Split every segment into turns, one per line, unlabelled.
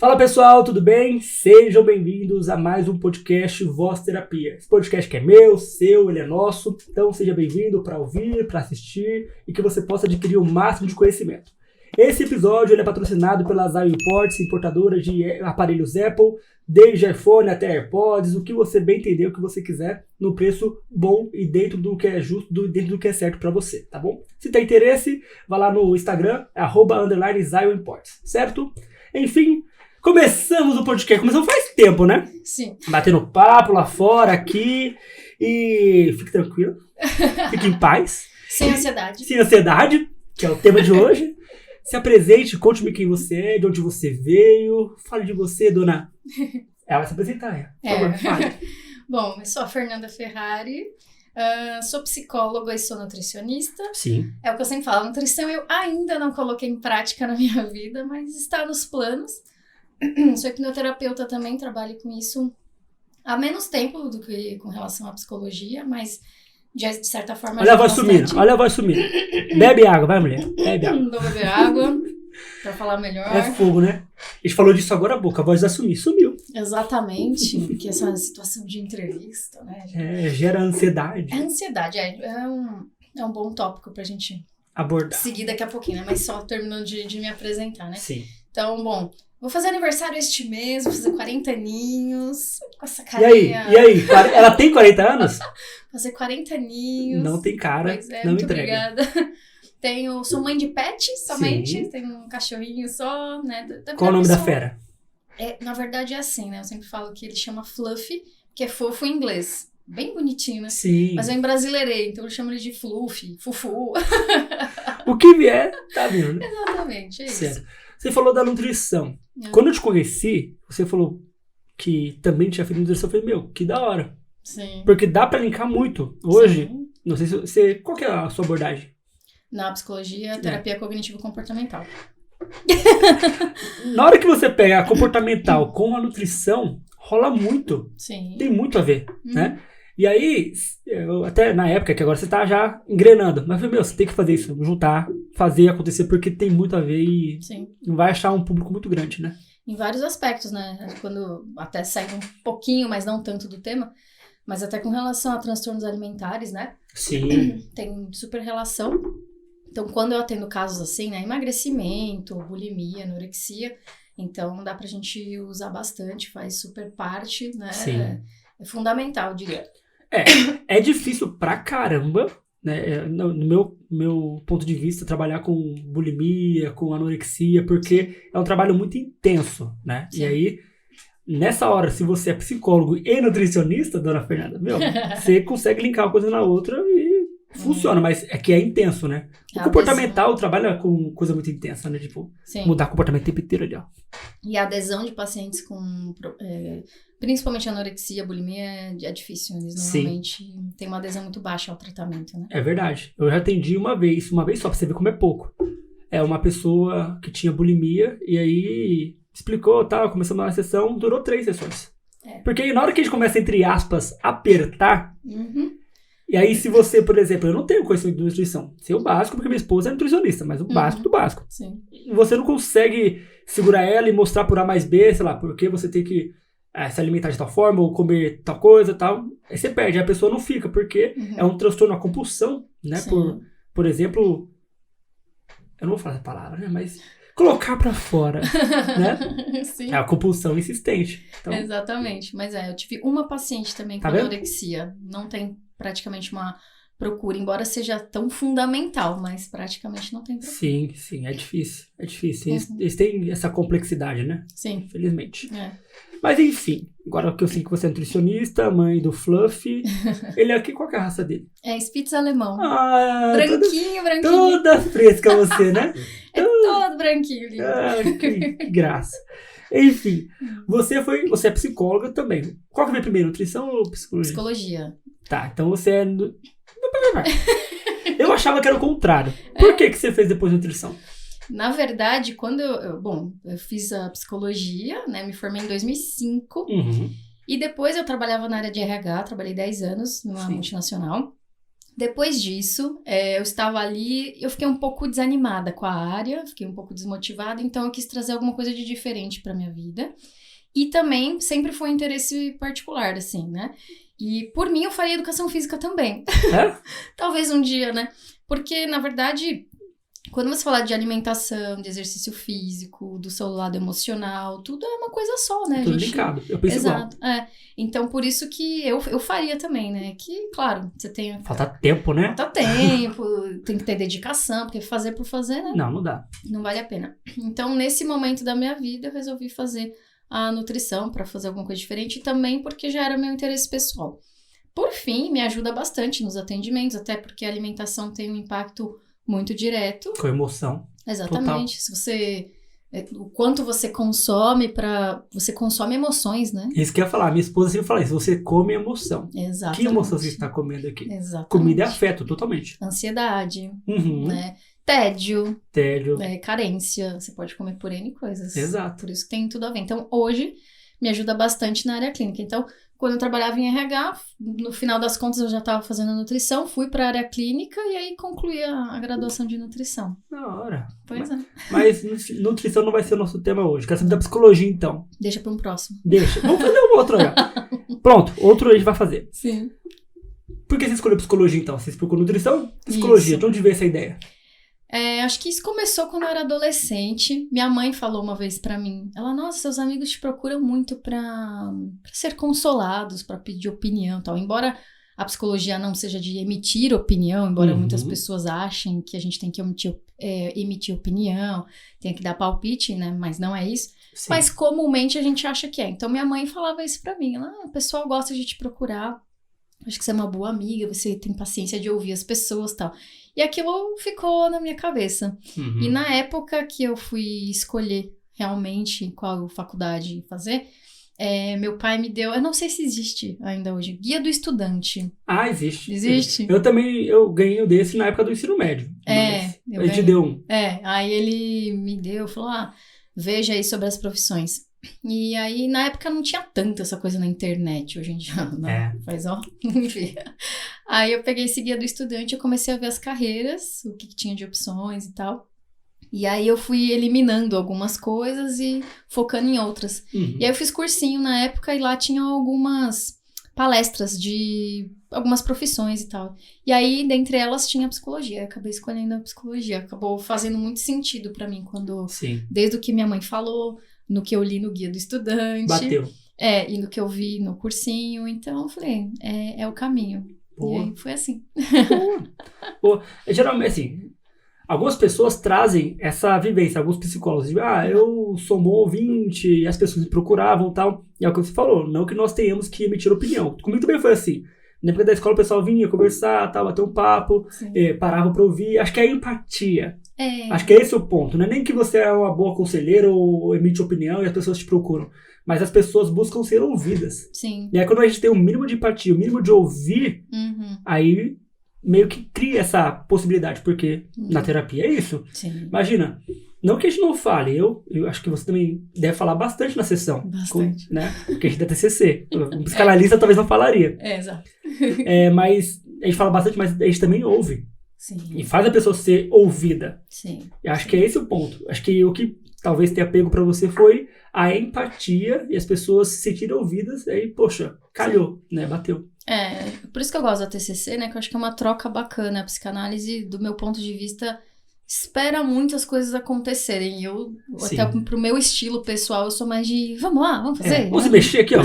Fala pessoal, tudo bem? Sejam bem-vindos a mais um podcast Voz Terapia. Esse podcast que é meu, seu, ele é nosso, então seja bem-vindo para ouvir, para assistir e que você possa adquirir o máximo de conhecimento. Esse episódio ele é patrocinado pela Zion Imports, importadora de aparelhos Apple, desde iPhone até AirPods, o que você bem entender, o que você quiser, no preço bom e dentro do que é justo, dentro do que é certo para você, tá bom? Se tem interesse, vá lá no Instagram, @Zion Imports, certo? Enfim, começamos o podcast, começamos faz tempo, né?
Sim.
Batendo papo lá fora, aqui, e fique tranquilo, fique em paz.
Sem ansiedade.
Sem ansiedade, que é o tema de hoje. Se apresente, conte-me quem você é, de onde você veio. Fale de você, dona. Ela vai se apresentar, por favor, fale.
Bom, eu sou a Fernanda Ferrari, sou psicóloga e sou nutricionista.
Sim.
É o que eu sempre falo, nutrição eu ainda não coloquei em prática na minha vida, mas está nos planos. Sou hipnoterapeuta também, trabalho com isso há menos tempo do que com relação à psicologia, mas de certa forma...
Olha a voz sumindo, olha a voz sumindo. Bebe água, vai mulher, bebe água.
Vou beber água, pra falar melhor.
É fogo, né? A gente falou disso agora há pouco, a voz vai sumir, sumiu.
Exatamente, porque essa situação de entrevista, né?
Gera ansiedade.
É ansiedade, é um bom tópico pra gente
abordar.
Seguir daqui a pouquinho, né? Mas só terminando de me apresentar, né?
Sim.
Então, bom, vou fazer aniversário este mês, vou fazer 40 aninhos, com essa carinha...
E aí? Ela tem 40 anos?
Fazer 40 aninhos.
Não tem cara,
pois é,
não
muito
entrega.
Obrigada. Sou mãe de pet somente,
Sim.
tenho um cachorrinho só, né?
Qual o nome da fera?
Na verdade é assim, né? Eu sempre falo que ele chama Fluffy, que é fofo em inglês. Bem bonitinho, né?
Sim.
Mas eu embrasileirei, então eu chamo ele de Fluffy, Fufu.
O que vier, tá vindo, né?
Exatamente, é isso.
Certo. Você falou da nutrição. Quando eu te conheci, você falou que também tinha feito nutrição. Eu falei, meu, que da hora.
Sim.
Porque dá pra linkar muito. Hoje,
Sim.
Não sei se você... Qual que é a sua abordagem?
Na psicologia, terapia cognitivo-comportamental.
Na hora que você pega a comportamental com a nutrição, rola muito.
Sim.
Tem muito a ver, né? E aí, eu, até na época, que agora você tá já engrenando, mas eu falei, meu, você tem que fazer isso, juntar, fazer acontecer, porque tem muito a ver e
Sim.
vai achar um público muito grande, né?
Em vários aspectos, né? Quando até saindo um pouquinho, mas não tanto do tema, mas até com relação a transtornos alimentares, né?
Sim.
Tem super relação. Então, quando eu atendo casos assim, né? Emagrecimento, bulimia, anorexia, então dá pra gente usar bastante, faz super parte, né?
Sim.
É fundamental, eu diria.
É difícil pra caramba, né? No meu ponto de vista, trabalhar com bulimia, com anorexia, porque é um trabalho muito intenso, né?
Sim.
E aí, nessa hora, se você é psicólogo e nutricionista, dona Fernanda, você consegue linkar uma coisa na outra e funciona, mas é que é intenso, né? O comportamental trabalha com coisa muito intensa, né? Tipo,
Sim.
Mudar comportamento o tempo inteiro ali, ó.
E a adesão de pacientes com, principalmente anorexia, bulimia, é difícil. Eles normalmente têm uma adesão muito baixa ao tratamento, né?
É verdade. Eu já atendi uma vez só, pra você ver como é pouco. É uma pessoa que tinha bulimia e aí explicou, tal, começamos uma sessão, durou 3 sessões. Porque aí na hora que a gente começa, entre aspas, apertar, e aí se você, por exemplo, eu não tenho conhecimento de nutrição, sei o básico porque minha esposa é nutricionista, mas o básico do básico.
Sim.
Você não consegue segurar ela e mostrar por A mais B, sei lá, porque você tem que se alimentar de tal forma ou comer tal coisa, tal. Aí você perde, a pessoa não fica, porque é um transtorno, uma compulsão, né? Por exemplo, eu não vou falar a palavra, né? Mas colocar pra fora, né?
Sim.
É a compulsão insistente. Então,
exatamente. Mas eu tive uma paciente também com anorexia. Não tem praticamente uma procura, embora seja tão fundamental, mas praticamente não tem procura.
Sim, é difícil. Eles têm essa complexidade, né?
Sim.
Infelizmente. Mas enfim, agora que eu sei que você é nutricionista, mãe do Fluffy, ele aqui, qual que é a raça dele?
É Spitz alemão.
Branquinho.
Branquinho.
Toda fresca você, né?
Todo branquinho, lindo.
Que graça. Enfim, você é psicóloga também. Qual que veio primeiro, nutrição ou psicologia?
Psicologia.
Tá, então você é... Eu achava que era o contrário. Por que você fez depois nutrição?
Na verdade, quando eu fiz a psicologia, né, me formei em 2005, e depois eu trabalhava na área de RH, trabalhei 10 anos numa multinacional, Depois disso, eu estava ali, eu fiquei um pouco desanimada com a área, fiquei um pouco desmotivada, então eu quis trazer alguma coisa de diferente para minha vida. E também sempre foi um interesse particular, assim, né? E por mim eu faria educação física também.
É?
Talvez um dia, né? Porque, na verdade, quando você fala de alimentação, de exercício físico, do seu lado emocional, tudo é uma coisa só, né?
Tudo linkado. Eu penso igual.
Exato. Então, por isso que eu faria também, né? Que, claro, você tem...
Falta tempo, né?
Falta tempo, tem que ter dedicação, porque fazer por fazer, né?
Não dá.
Não vale a pena. Então, nesse momento da minha vida, eu resolvi fazer a nutrição para fazer alguma coisa diferente e também porque já era meu interesse pessoal. Por fim, me ajuda bastante nos atendimentos, até porque a alimentação tem um impacto muito direto.
Com emoção.
Exatamente. Total. Se você... O quanto você consome você consome emoções, né?
Isso que eu ia falar. Minha esposa sempre fala isso. Você come emoção.
Exatamente.
Que emoção você está comendo aqui?
Exatamente.
Comida é afeto, totalmente.
Ansiedade,
Uhum.
né? Tédio.
Tédio.
Carência. Você pode comer por N coisas.
Exato.
Por isso que tem tudo a ver. Então, hoje, me ajuda bastante na área clínica. Então, quando eu trabalhava em RH, no final das contas eu já estava fazendo nutrição, fui para a área clínica e aí concluí a graduação de nutrição.
Da hora.
Pois
Mas nutrição não vai ser o nosso tema hoje. Quero saber da psicologia, então.
Deixa para um próximo.
Deixa. Vamos fazer um outro aí. Pronto, outro a gente vai fazer.
Sim.
Por que você escolheu psicologia, então? Você procurou nutrição? Psicologia.
Isso.
De onde veio essa ideia?
Acho que isso começou quando eu era adolescente. Minha mãe falou uma vez pra mim, ela, nossa, seus amigos te procuram muito pra ser consolados, pra pedir opinião e tal. Embora a psicologia não seja de emitir opinião, embora muitas pessoas achem que a gente tem que emitir opinião, tem que dar palpite, né? Mas não é isso. Sim. Mas comumente a gente acha que é. Então minha mãe falava isso pra mim, o pessoal gosta de te procurar, acho que você é uma boa amiga, você tem paciência de ouvir as pessoas e tal. E aquilo ficou na minha cabeça. E na época que eu fui escolher realmente qual faculdade fazer, meu pai me deu, eu não sei se existe ainda hoje, Guia do Estudante.
Ah, existe.
Existe?
Eu ganhei desse na época do ensino médio. Ele te deu um.
Aí ele me deu, falou, veja aí sobre as profissões. E aí, na época, não tinha tanto essa coisa na internet. Hoje em dia, não. Faz, enfim. Aí eu peguei esse Guia do Estudante, eu comecei a ver as carreiras, o que tinha de opções e tal. E aí eu fui eliminando algumas coisas e focando em outras. E aí eu fiz cursinho na época e lá tinha algumas palestras de algumas profissões e tal. E aí, dentre elas, tinha a psicologia. Eu acabei escolhendo a psicologia. Acabou fazendo muito sentido pra mim quando...
Sim.
Desde o que minha mãe falou, no que eu li no Guia do Estudante.
Bateu.
E no que eu vi no cursinho. Então, eu falei, é o caminho. Boa. E aí, foi assim.
Boa. Geralmente, assim, algumas pessoas trazem essa vivência, alguns psicólogos dizem, eu sou bom ouvinte, e as pessoas me procuravam e tal. E é o que você falou, não que nós tenhamos que emitir opinião. Comigo também foi assim. Na época da escola, o pessoal vinha conversar, tal, bater um papo, parava pra ouvir. Acho que é a empatia. Acho que é esse o ponto. Não é nem que você é uma boa conselheira ou emite opinião e as pessoas te procuram. Mas as pessoas buscam ser ouvidas.
Sim.
E aí quando a gente tem o mínimo de empatia, o mínimo de ouvir, aí meio que cria essa possibilidade. Porque na terapia é isso.
Sim.
Imagina, não que a gente não fale. Eu acho que você também deve falar bastante na sessão.
Bastante.
Né? Porque a gente é TCC. Um psicanalista talvez não falaria.
Exato.
Mas a gente fala bastante, mas a gente também ouve.
Sim.
E faz a pessoa ser ouvida.
Sim.
Eu acho que é esse o ponto. Acho que o que talvez tenha pego pra você foi a empatia e as pessoas se sentirem ouvidas. Aí, poxa, calhou, né? Bateu.
Por isso que eu gosto da TCC, né? Que eu acho que é uma troca bacana. A psicanálise, do meu ponto de vista, espera muito as coisas acontecerem. Eu, até pro meu estilo pessoal, eu sou mais de, vamos lá, vamos fazer.
Vamos se mexer aqui, ó.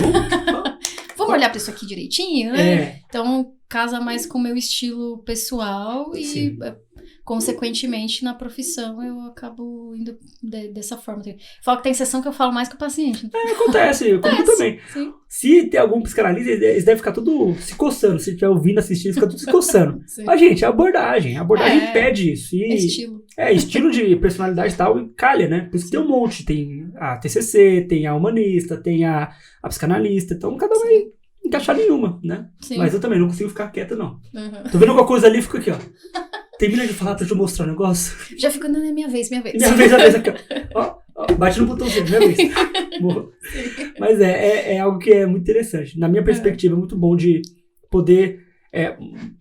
Vamos olhar pra isso aqui direitinho, né? Então, casa mais com o meu estilo pessoal e, consequentemente, na profissão, eu acabo indo dessa forma. Falo que tem sessão que eu falo mais que o paciente.
Acontece, comigo também.
Sim.
Se tem algum psicanalista, eles devem ficar tudo se coçando. Se estiver ouvindo, assistindo, fica tudo se coçando. Mas, gente, é abordagem. A abordagem pede isso. E
estilo.
Estilo de personalidade e tal, e calha, né? Por isso que tem um monte. Tem a TCC, tem a humanista, tem a psicanalista. Então, cada um vai encaixar nenhuma, né? Sim. Mas eu também não consigo ficar quieta, não. Tô vendo alguma coisa ali, fico aqui, ó. Termina de falar pra eu te mostrar um negócio.
Já fico, não, é minha vez.
Minha vez aqui, ó. Bate no botãozinho, minha vez. Mas é algo que é muito interessante. Na minha perspectiva, é muito bom de poder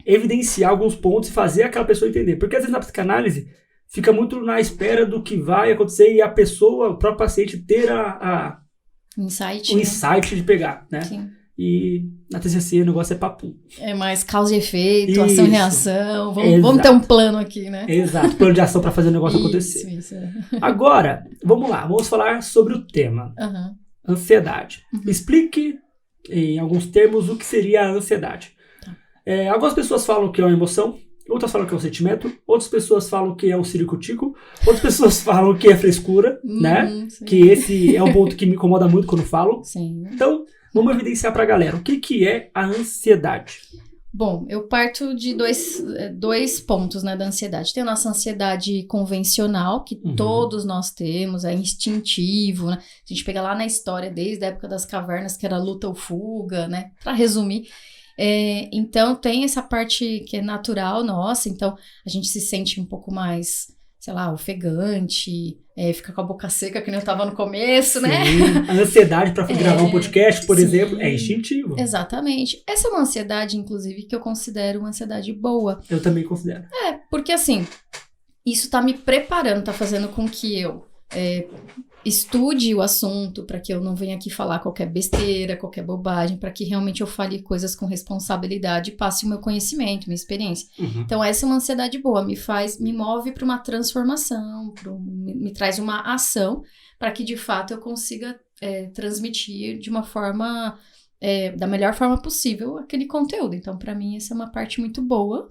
evidenciar alguns pontos e fazer aquela pessoa entender. Porque às vezes na psicanálise fica muito na espera do que vai acontecer e a pessoa, o próprio paciente, ter
insight,
o insight de pegar, né?
Sim.
E na TCC o negócio é papo.
É mais causa e efeito,
Isso.
ação e reação. Vamos ter um plano aqui, né?
Exato, plano de ação para fazer o negócio acontecer.
Isso.
Agora, vamos lá, vamos falar sobre o tema. Ansiedade. Explique, em alguns termos, o que seria a ansiedade.
Tá.
Algumas pessoas falam que é uma emoção, outras falam que é um sentimento, outras pessoas falam que é um ciricutico, outras pessoas falam que é frescura, né?
Sim.
Que esse é um ponto que me incomoda muito quando falo.
Sim.
Então, vamos evidenciar pra galera. O que é a ansiedade?
Bom, eu parto de dois pontos, né, da ansiedade. Tem a nossa ansiedade convencional, que todos nós temos, é instintivo, né? A gente pega lá na história, desde a época das cavernas, que era luta ou fuga, né? Pra resumir. Então, tem essa parte que é natural nossa, então a gente se sente um pouco mais, sei lá, ofegante, fica com a boca seca, que nem eu tava no começo, né?
A ansiedade para gravar um podcast, por exemplo, é instintivo.
Exatamente. Essa é uma ansiedade, inclusive, que eu considero uma ansiedade boa.
Eu também considero.
Porque assim, isso tá me preparando, tá fazendo com que eu estude o assunto, para que eu não venha aqui falar qualquer besteira, qualquer bobagem, para que realmente eu fale coisas com responsabilidade e passe o meu conhecimento, minha experiência. Então essa é uma ansiedade boa, me move para uma transformação, me traz uma ação, para que de fato eu consiga transmitir de uma forma, da melhor forma possível aquele conteúdo. Então para mim essa é uma parte muito boa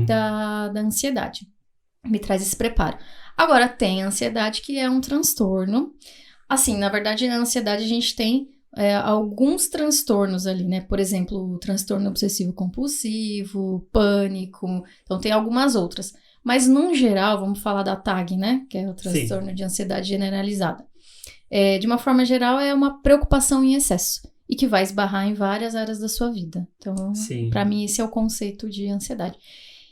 da ansiedade. Me traz esse preparo. Agora, tem a ansiedade, que é um transtorno. Assim, na verdade, na ansiedade a gente tem alguns transtornos ali, né? Por exemplo, o transtorno obsessivo-compulsivo, pânico. Então, tem algumas outras. Mas, num geral, vamos falar da TAG, né? Que é o transtorno de ansiedade generalizada. De uma forma geral, é uma preocupação em excesso. E que vai esbarrar em várias áreas da sua vida. Então, para mim, esse é o conceito de ansiedade.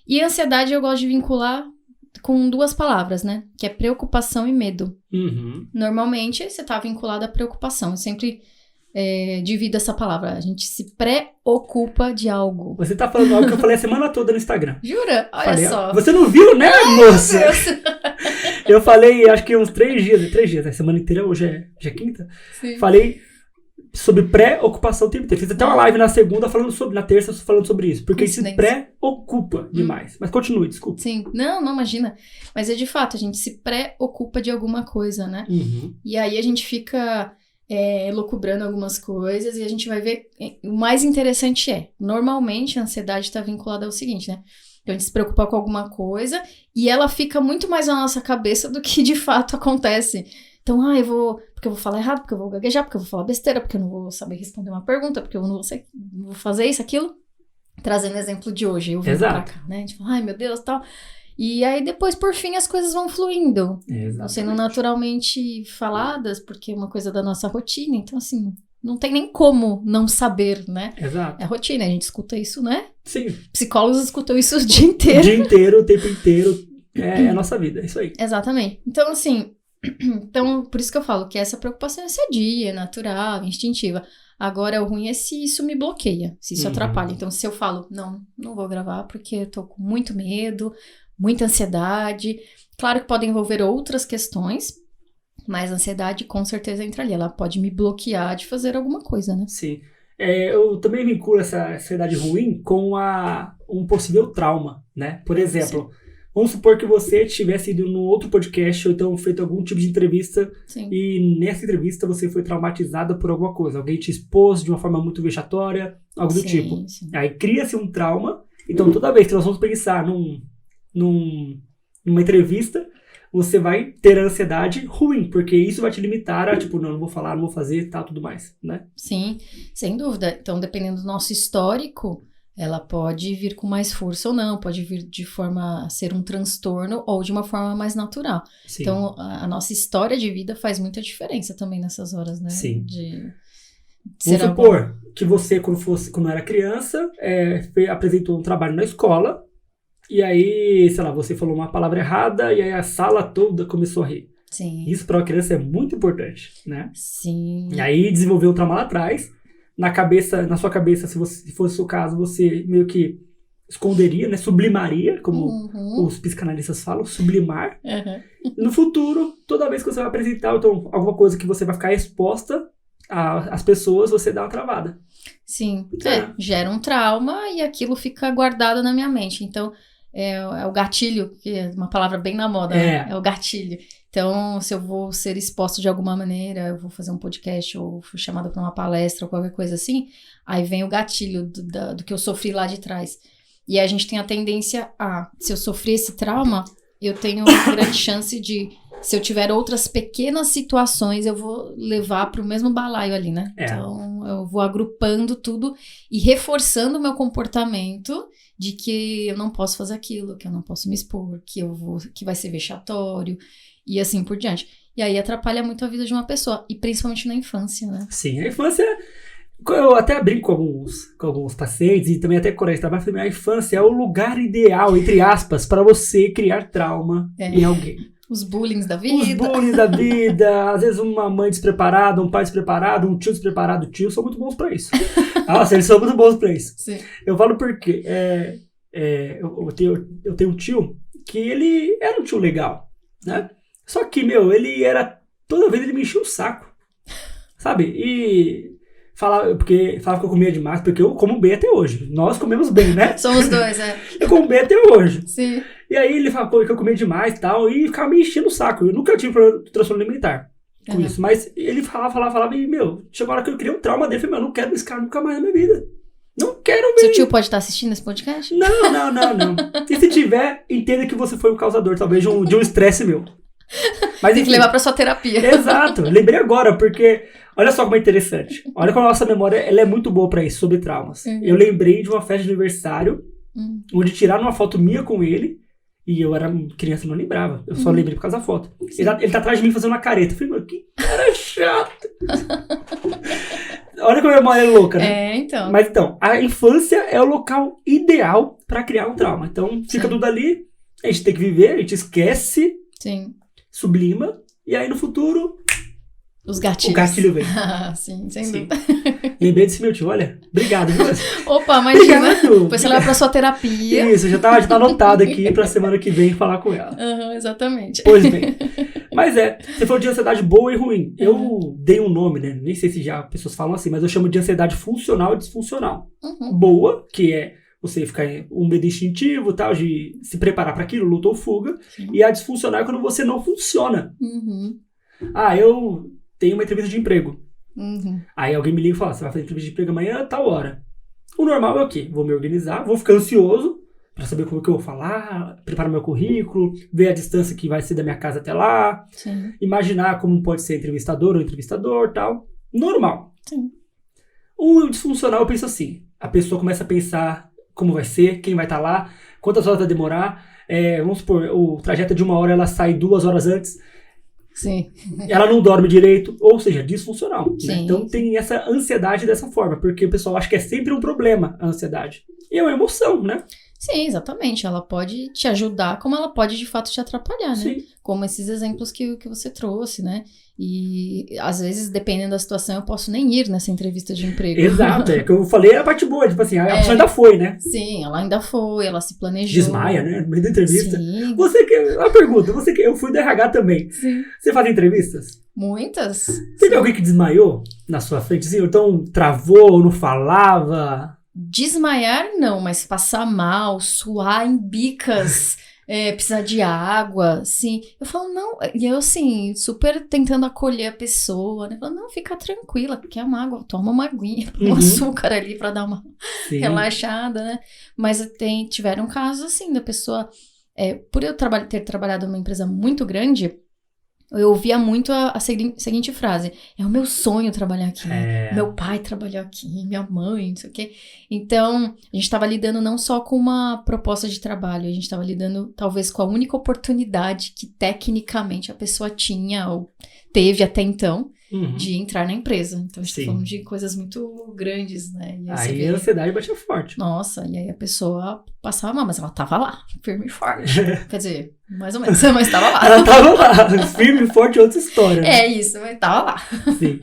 E ansiedade eu gosto de vincular com duas palavras, né? Que é preocupação e medo. Normalmente, você tá vinculado à preocupação. Eu sempre divido essa palavra. A gente se preocupa de algo.
Você tá falando algo que eu falei a semana toda no Instagram.
Jura? Olha só.
Você não viu, né, moça? Eu falei, acho que uns 3 dias. A semana inteira, hoje é quinta.
Sim.
Falei sobre preocupação o tempo inteiro. Fiz até uma live na segunda, na terça, falando sobre isso. Porque se preocupa demais. Mas continue, desculpa.
Sim. Não, imagina. Mas de fato, a gente se preocupa de alguma coisa, né? E aí a gente fica elucubrando algumas coisas e a gente vai ver. O mais interessante normalmente a ansiedade está vinculada ao seguinte, né? Então a gente se preocupa com alguma coisa e ela fica muito mais na nossa cabeça do que de fato acontece. Então, porque eu vou falar errado, porque eu vou gaguejar, porque eu vou falar besteira, porque eu não vou saber responder uma pergunta, porque eu não vou fazer isso, aquilo. Trazendo exemplo de hoje, eu vim pra cá, né? A gente fala, meu Deus, tal. E aí depois, por fim, as coisas vão fluindo. Vão sendo naturalmente faladas, porque é uma coisa da nossa rotina. Então, assim, não tem nem como não saber, né?
Exato.
É a rotina, a gente escuta isso, né?
Sim.
Psicólogos escutam isso o dia inteiro.
O dia inteiro, o tempo inteiro. É a nossa vida, é isso aí.
Exatamente. Então, assim... por isso que eu falo que essa preocupação é sadia, natural, instintiva. Agora, o ruim é se isso me bloqueia, se isso atrapalha. Então, se eu falo, não vou gravar porque eu tô com muito medo, muita ansiedade. Claro que pode envolver outras questões, mas a ansiedade com certeza entra ali. Ela pode me bloquear de fazer alguma coisa, né?
Sim. Eu também vinculo essa ansiedade ruim com um possível trauma, né? Por exemplo... Sim. Vamos supor que você tivesse ido num outro podcast ou então feito algum tipo de entrevista.
Sim.
E nessa entrevista você foi traumatizada por alguma coisa. Alguém te expôs de uma forma muito vexatória, algo do tipo.
Sim.
Aí cria-se um trauma. Então toda vez que nós vamos pensar numa entrevista, você vai ter a ansiedade ruim, porque isso vai te limitar a não vou falar, não vou fazer, tal, tudo mais, né?
Sim, sem dúvida. Então, dependendo do nosso histórico... Ela pode vir com mais força ou não, pode vir de forma a ser um transtorno ou de uma forma mais natural. Sim. Então, a nossa história de vida faz muita diferença também nessas horas, né?
Sim. Vamos supor que você, quando era criança, apresentou um trabalho na escola e aí, sei lá, você falou uma palavra errada e aí a sala toda começou a rir.
Sim.
Isso para uma criança é muito importante, né?
Sim.
E aí desenvolveu um trauma lá atrás. Na sua cabeça, se fosse o seu caso, você meio que esconderia, né? Sublimaria, como os psicanalistas falam, sublimar. No futuro, toda vez que você vai apresentar então, alguma coisa que você vai ficar exposta às pessoas, você dá uma travada.
Sim, gera um trauma e aquilo fica guardado na minha mente. Então, é o gatilho, que é uma palavra bem na moda, né? É o gatilho. Então, se eu vou ser exposto de alguma maneira, eu vou fazer um podcast ou fui chamada para uma palestra ou qualquer coisa assim, aí vem o gatilho do que eu sofri lá de trás. E a gente tem a tendência se eu sofri esse trauma, eu tenho uma grande chance de, se eu tiver outras pequenas situações, eu vou levar para o mesmo balaio ali, né? Então, eu vou agrupando tudo e reforçando o meu comportamento de que eu não posso fazer aquilo, que eu não posso me expor, que vai ser vexatório e assim por diante. E aí atrapalha muito a vida de uma pessoa, e principalmente na infância, né?
Sim, a infância... Eu até brinco com alguns pacientes e também até com colegas de trabalho, a infância é o lugar ideal, entre aspas, para você criar trauma em alguém.
Os bullying da vida.
Os bullying da vida, às vezes uma mãe despreparada, um pai despreparado, um tio despreparado, são muito bons pra isso. Nossa, eles são muito bons pra isso.
Sim.
Eu falo porque eu tenho um tio que ele era um tio legal, né? Só que, toda vez ele me enchia o saco, sabe? E falava que eu comia demais, porque eu como bem até hoje. Nós comemos bem, né?
Somos dois,
Eu como bem até hoje.
Sim.
E aí ele falava que eu comia demais e tal, e ficava me enchendo o saco. Eu nunca tive problema de transtorno alimentar com isso, mas ele falava, e, chegou a hora que eu criei um trauma dele, eu falei, não quero esse cara nunca mais na minha vida. Não quero ver.
Seu tio pode estar assistindo esse podcast?
Não. E se tiver, entenda que você foi o causador, talvez, de um estresse meu. Mas,
tem que levar pra sua terapia.
Exato, lembrei agora, porque olha só como é interessante. Olha como a nossa memória ela é muito boa pra isso, sobre traumas. Eu lembrei de uma festa de aniversário, onde tiraram uma foto minha com ele, e eu era criança e não lembrava. Eu só lembrei por causa da foto. Ele tá atrás de mim fazendo uma careta. Eu falei, que cara chato. Olha como a memória é louca, né?
Então.
Mas então, a infância é o local ideal pra criar um trauma. Então, fica tudo ali, a gente tem que viver, a gente esquece, sublima, e aí no futuro...
Os gatilhos.
O gatilho vem.
Sim, sem dúvida.
Lembrei desse meu tio, olha. Obrigado.
Opa, imagina. Depois você leva pra sua terapia.
Isso, já tá anotado aqui pra semana que vem falar com ela.
Exatamente.
Pois bem. Mas você falou de ansiedade boa e ruim. Eu dei um nome, né? Nem sei se já pessoas falam assim, mas eu chamo de ansiedade funcional e disfuncional. Boa, que é você ficar um medo instintivo, tal, de se preparar para aquilo, luta ou fuga. E a disfuncional é quando você não funciona. Eu tenho uma entrevista de emprego. Aí alguém me liga e fala, você vai fazer entrevista de emprego amanhã, tal hora. O normal é o quê? Vou me organizar, vou ficar ansioso para saber como que eu vou falar, preparar meu currículo, ver a distância que vai ser da minha casa até lá, imaginar como pode ser entrevistador ou entrevistador, tal. Normal. O disfuncional eu penso assim, a pessoa começa a pensar como vai ser, quem vai estar lá, quantas horas vai demorar, vamos supor, o trajeto é de 1 hora, ela sai 2 horas antes,
Sim.
Ela não dorme direito, ou seja, disfuncional. Né? Então tem essa ansiedade dessa forma, porque o pessoal acha que é sempre um problema a ansiedade. E é uma emoção, né?
Sim, exatamente. Ela pode te ajudar, como ela pode de fato te atrapalhar, né? Sim. Como esses exemplos que você trouxe, né? E às vezes, dependendo da situação, eu posso nem ir nessa entrevista de emprego.
Exato, que eu falei é a parte boa, tipo assim, a pessoa ainda foi, né?
Sim, ela ainda foi, ela se planejou.
Desmaia, né? No meio da entrevista.
Sim.
Uma pergunta, eu fui do RH também.
Sim.
Você faz entrevistas?
Muitas.
Teve alguém que desmaiou na sua frente, assim, ou então travou, não falava?
Desmaiar não, mas passar mal, suar em bicas, precisar de água, sim. Eu falo, não, e eu assim, super tentando acolher a pessoa, né? Eu falo, não, fica tranquila, quer uma água, toma uma aguinha, um açúcar ali pra dar uma relaxada, né? Mas tiveram casos assim, da pessoa, por eu ter trabalhado numa empresa muito grande, eu ouvia muito a seguinte frase: é o meu sonho trabalhar aqui, meu pai trabalhou aqui, minha mãe, não sei o quê. Então, a gente estava lidando não só com uma proposta de trabalho, a gente estava lidando talvez com a única oportunidade que tecnicamente a pessoa tinha ou teve até então de entrar na empresa. Então, a gente está falando de coisas muito grandes, né? E
aí a ansiedade batia forte.
Nossa, e aí a pessoa passava mal, mas ela tava lá, firme e forte. Quer dizer, mais ou menos, mas tava lá.
Ela tava lá, firme e forte, outra história.
Né? Isso, mas tava lá.
Sim.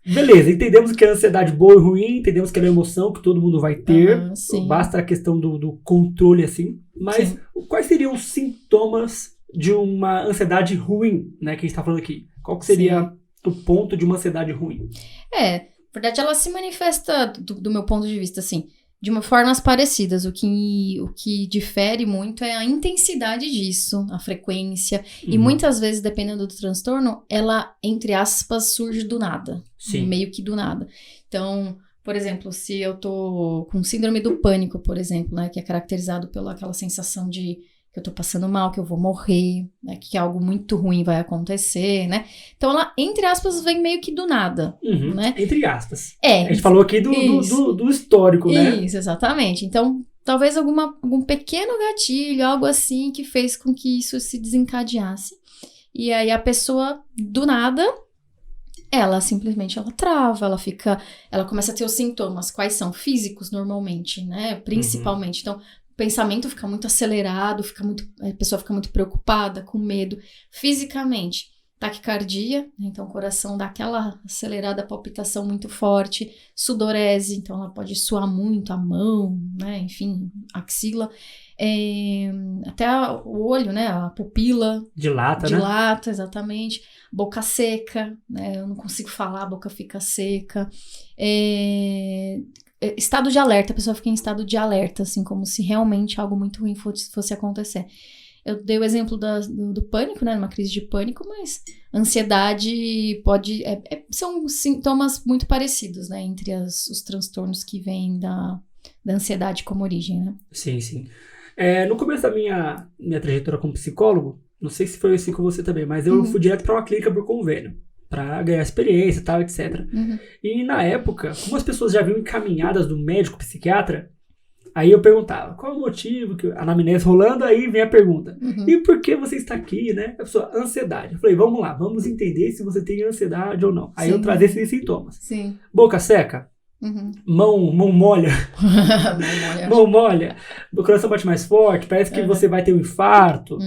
Beleza, entendemos que a ansiedade boa e ruim, entendemos que ela é uma emoção que todo mundo vai ter, basta a questão do controle, assim. Mas sim, quais seriam os sintomas de uma ansiedade ruim, né, que a gente está falando aqui? Qual que seria o ponto de uma ansiedade ruim?
Na verdade, ela se manifesta, do meu ponto de vista, assim, de uma formas parecidas. O que difere muito é a intensidade disso, a frequência. E muitas vezes, dependendo do transtorno, ela, entre aspas, surge do nada. Sim. Meio que do nada. Então, por exemplo, se eu tô com síndrome do pânico, por exemplo, né, que é caracterizado pela aquela sensação de que eu tô passando mal, que eu vou morrer, né, que algo muito ruim vai acontecer, né? Então ela, entre aspas, vem meio que do nada, né?
Entre aspas. A gente falou aqui do histórico, né?
Isso, exatamente. Então, talvez algum pequeno gatilho, algo assim, que fez com que isso se desencadeasse. E aí a pessoa, do nada, ela simplesmente trava, ela começa a ter os sintomas. Quais são? Físicos, normalmente, né? Principalmente. Então, o pensamento fica muito acelerado, a pessoa fica muito preocupada, com medo. Fisicamente, taquicardia, então o coração dá aquela acelerada, palpitação muito forte, sudorese, então ela pode suar muito a mão, né, enfim, axila, até o olho, né, a pupila.
Dilata, né?
Dilata, exatamente. Boca seca, né, eu não consigo falar, a boca fica seca. Estado de alerta, a pessoa fica em estado de alerta, assim, como se realmente algo muito ruim fosse acontecer. Eu dei o exemplo do pânico, né, numa crise de pânico, mas ansiedade são sintomas muito parecidos, né, entre os transtornos que vêm da ansiedade como origem, né?
Sim, sim. No começo da minha trajetória como psicólogo, não sei se foi assim com você também, mas eu fui direto para uma clínica por convênio, para ganhar experiência e tal, etc. E na época, como as pessoas já vinham encaminhadas do médico psiquiatra, aí eu perguntava, qual é o motivo, que a anamnese rolando, aí vem a pergunta, e por que você está aqui, né? A pessoa, ansiedade. Eu falei, vamos lá, vamos entender se você tem ansiedade ou não. Aí eu trazia esses sintomas.
Sim.
Boca seca, mão molha, mão molha, o coração bate mais forte, parece que você vai ter um infarto,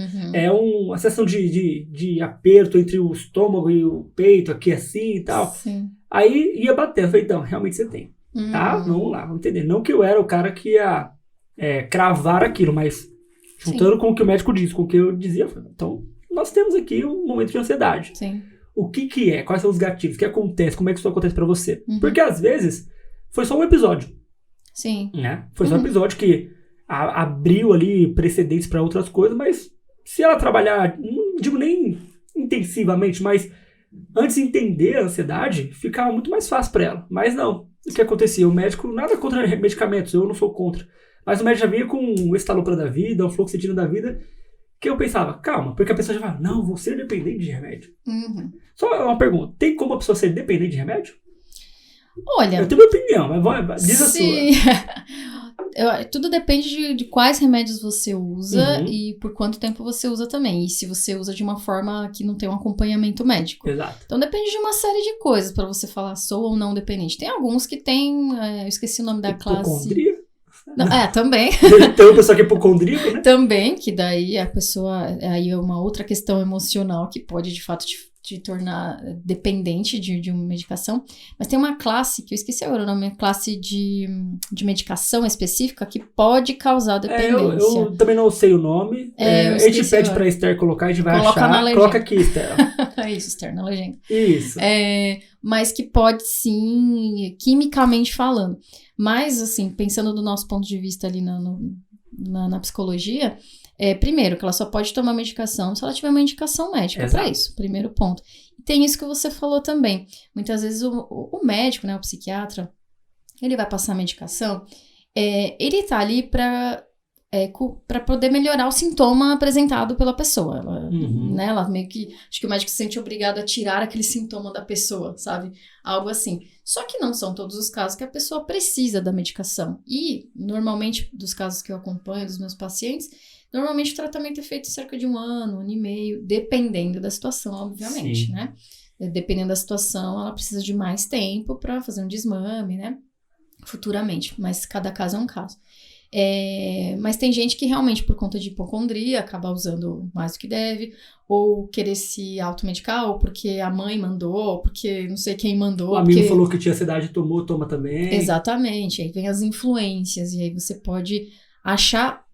uma sensação de aperto entre o estômago e o peito, aqui assim e tal.
Sim.
Aí ia batendo, eu falei, então, realmente você tem. Tá? Vamos lá, vamos entender. Não que eu era o cara que ia cravar aquilo, mas juntando com o que o médico disse, com o que eu dizia, eu falei, então nós temos aqui um momento de ansiedade.
Sim.
O que é? Quais são os gatilhos? O que acontece? Como é que isso acontece pra você? Porque às vezes foi só um episódio.
Sim.
Né? Foi só um episódio que abriu ali precedentes pra outras coisas, mas se ela trabalhar, não digo nem intensivamente, mas antes de entender a ansiedade, ficava muito mais fácil pra ela. Mas não. O que acontecia? O médico, nada contra medicamentos, eu não sou contra. Mas o médico já vinha com um estalopram da vida, um fluoxetina da vida, que eu pensava, calma, porque a pessoa já fala, não, vou ser dependente de remédio. Só uma pergunta, tem como a pessoa ser dependente de remédio?
Olha...
Eu tenho uma opinião, mas diz a sua.
Tudo depende de quais remédios você usa e por quanto tempo você usa também. E se você usa de uma forma que não tem um acompanhamento médico.
Exato.
Então depende de uma série de coisas pra você falar sou ou não dependente. Tem alguns que tem, eu esqueci o nome da classe.
Hipocondria?
Também.
Tem uma pessoa que é hipocondríaca, né?
Também, que daí a pessoa, aí é uma outra questão emocional que pode de fato te tornar dependente de uma medicação. Mas tem uma classe, que eu esqueci agora o nome, uma classe de medicação específica que pode causar dependência.
Eu também não sei o nome. A gente pede pra Esther colocar, a gente vai achar. Coloca aqui, Esther.
Isso, Esther, na legenda.
Isso.
Mas que pode sim, quimicamente falando. Mas, assim, pensando do nosso ponto de vista ali na psicologia, primeiro, que ela só pode tomar medicação se ela tiver uma indicação médica para isso, primeiro ponto. E tem isso que você falou também. Muitas vezes o médico, né, o psiquiatra, ele vai passar a medicação, ele tá ali para poder melhorar o sintoma apresentado pela pessoa. Ela meio que... Acho que o médico se sente obrigado a tirar aquele sintoma da pessoa, sabe? Algo assim. Só que não são todos os casos que a pessoa precisa da medicação. E, normalmente, dos casos que eu acompanho, dos meus pacientes, normalmente o tratamento é feito em cerca de 1 ano, 1 ano e meio, dependendo da situação, obviamente,
Sim.
né? Dependendo da situação, ela precisa de mais tempo para fazer um desmame, né? Futuramente, mas cada caso é um caso. Mas tem gente que realmente, por conta de hipocondria, acaba usando mais do que deve, ou querer se automedicar, ou porque a mãe mandou, ou porque não sei quem mandou.
O amigo falou que tinha ansiedade, toma também.
Exatamente, aí vem as influências, e aí você pode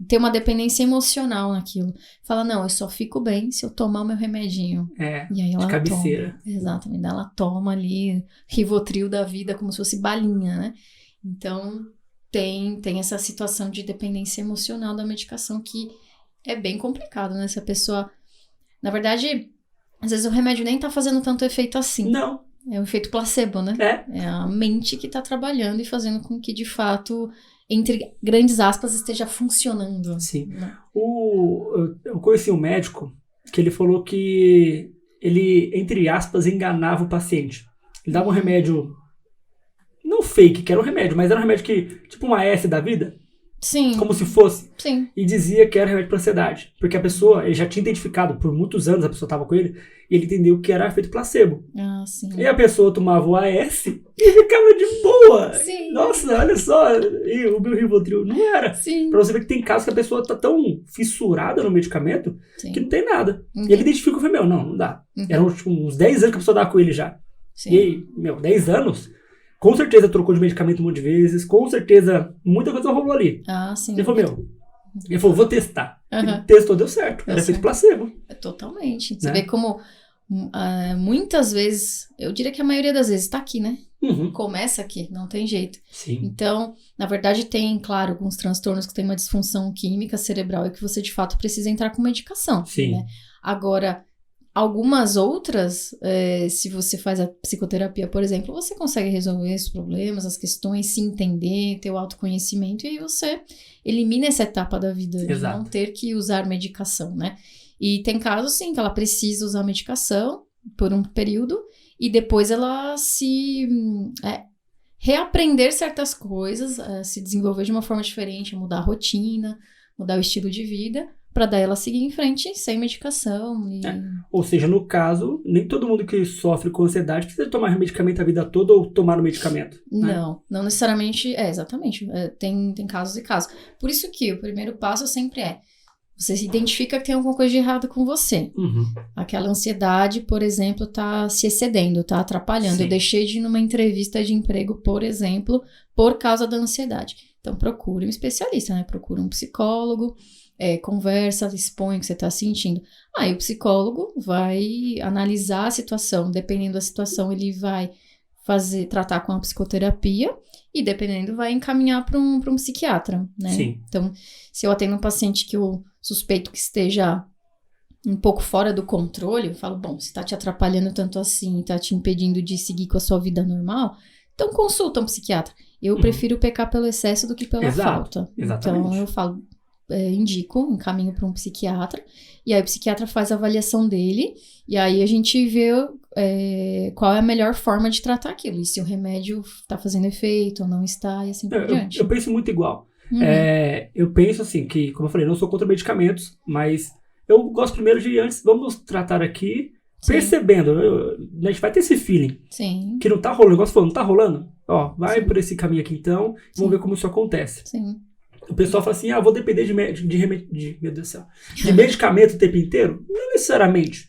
ter uma dependência emocional naquilo. Fala, não, eu só fico bem se eu tomar o meu remedinho.
E aí ela de cabeceira.
Toma. Exatamente, ela toma ali Rivotril da vida como se fosse balinha, né? Então, tem essa situação de dependência emocional da medicação que é bem complicado, né? Se a pessoa... Na verdade, às vezes o remédio nem tá fazendo tanto efeito assim.
Não.
É o efeito placebo, né? É a mente que tá trabalhando e fazendo com que, de fato, entre grandes aspas, esteja funcionando.
Sim. Né? Eu conheci um médico que ele falou que ele, entre aspas, enganava o paciente. Ele dava um remédio... Não fake, que era um remédio, mas era um remédio que, tipo uma S da vida.
Sim.
Como se fosse.
Sim.
E dizia que era remédio para ansiedade. Porque a pessoa, ele já tinha identificado, por muitos anos a pessoa estava com ele, e ele entendeu que era efeito placebo.
Ah, sim.
E a pessoa tomava o AS e ficava de boa.
Sim.
Nossa, olha só, e o meu Rivotril não era.
Sim.
Pra você ver que tem casos que a pessoa tá tão fissurada no medicamento que não tem nada.
Uhum.
E ele identifica o remédio. Não dá. Eram tipo, uns 10 anos que a pessoa dava com ele já.
Sim.
E aí, 10 anos... Com certeza trocou de medicamento um monte de vezes. Com certeza muita coisa rolou ali.
Ah, sim.
Ele falou, vou testar.
Uhum.
Ele testou, deu certo. Era efeito placebo.
Totalmente. Você vê como muitas vezes, eu diria que a maioria das vezes tá aqui, né?
Uhum.
Começa aqui, não tem jeito.
Sim.
Então, na verdade, tem, claro, alguns transtornos que tem uma disfunção química cerebral e que você, de fato, precisa entrar com medicação.
Sim.
Né? Agora... Algumas outras, se você faz a psicoterapia, por exemplo, você consegue resolver os problemas, as questões, se entender, ter o autoconhecimento, e aí você elimina essa etapa da vida.
Exato.
De não ter que usar medicação, né? E tem casos, sim, que ela precisa usar medicação por um período, e depois ela reaprender certas coisas, se desenvolver de uma forma diferente, mudar a rotina, mudar o estilo de vida, para daí ela seguir em frente sem medicação.
Ou seja, no caso, nem todo mundo que sofre com ansiedade precisa tomar medicamento a vida toda ou tomar o medicamento. Né?
Não necessariamente. Exatamente. Tem casos e casos. Por isso que o primeiro passo sempre você se identifica que tem alguma coisa de errado com você.
Uhum.
Aquela ansiedade, por exemplo, tá se excedendo, tá atrapalhando.
Sim.
Eu deixei de ir numa entrevista de emprego, por exemplo, por causa da ansiedade. Então procure um especialista, né? Procure um psicólogo. Conversa, expõe o que você está sentindo. Aí o psicólogo vai analisar a situação, dependendo da situação ele vai tratar com a psicoterapia e dependendo vai encaminhar para um psiquiatra, né?
Sim.
Então, se eu atendo um paciente que eu suspeito que esteja um pouco fora do controle, eu falo, bom, se está te atrapalhando tanto assim, está te impedindo de seguir com a sua vida normal, então consulta um psiquiatra. Eu prefiro pecar pelo excesso do que pela falta.
Exatamente.
Então eu falo, encaminho para um psiquiatra, e aí o psiquiatra faz a avaliação dele, e aí a gente vê qual é a melhor forma de tratar aquilo, e se o remédio está fazendo efeito ou não está, e assim por diante.
Eu penso muito igual. Uhum. Eu penso assim, que, como eu falei, não sou contra medicamentos, mas eu gosto primeiro de, antes, vamos tratar aqui, sim, percebendo, a gente vai ter esse feeling,
sim,
que não tá rolando, igual você falou, não tá rolando, vai
sim,
por esse caminho aqui então, vamos ver como isso acontece.
Sim.
O pessoal fala assim, vou depender de meu Deus do céu, de medicamento o tempo inteiro? Não necessariamente.